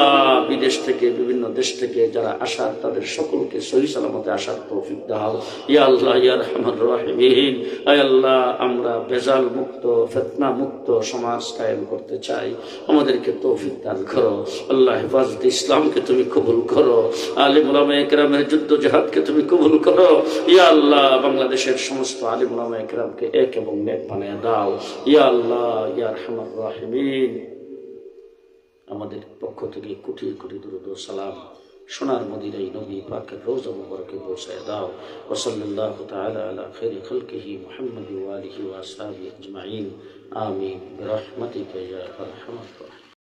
বিদেশ থেকে বিভিন্ন দেশ থেকে যারা আসার তাদের সকলকে সহি সালামতে আসার তৌফিক দাও। ইয়া আল্লাহ ইয়া আরহামার রাহিমিন। আয় আল্লাহ, আমরা ভেজাল মুক্ত ফিতনা মুক্ত সমাজ কায়েম করতে চাই, আমাদেরকে তৌফিক দান করো। আল্লাহ হেফাজত ইসলামকে তুমি কবুল করো। আলিম উলামা ইকরামের যুদ্ধ জিহাদকে তুমি কবুল করো। ইয়া আল্লাহ, বাংলাদেশের সমস্ত আলিম উলামা ইকরামকে এক এবং নেক বানিয়ে দাও। ইয়া আল্লাহ ইয়া আরহামার রাহিমিন। আমাদের পক্ষ থেকে কোটি কোটি দুরূদ ও সালাম সোনার মদিনায় নবী পাকের রওজা মুবারকে পৌঁছায় দাও। ওয়া সাল্লাল্লাহু তাআলা আলা খাইরি খালকিহি মুহাম্মাদ ওয়া আলিহি ওয়া আসহাবিহি আজমাইন। আমিন বিরহমাতিকা ইয়া আরহামার রাহিমিন।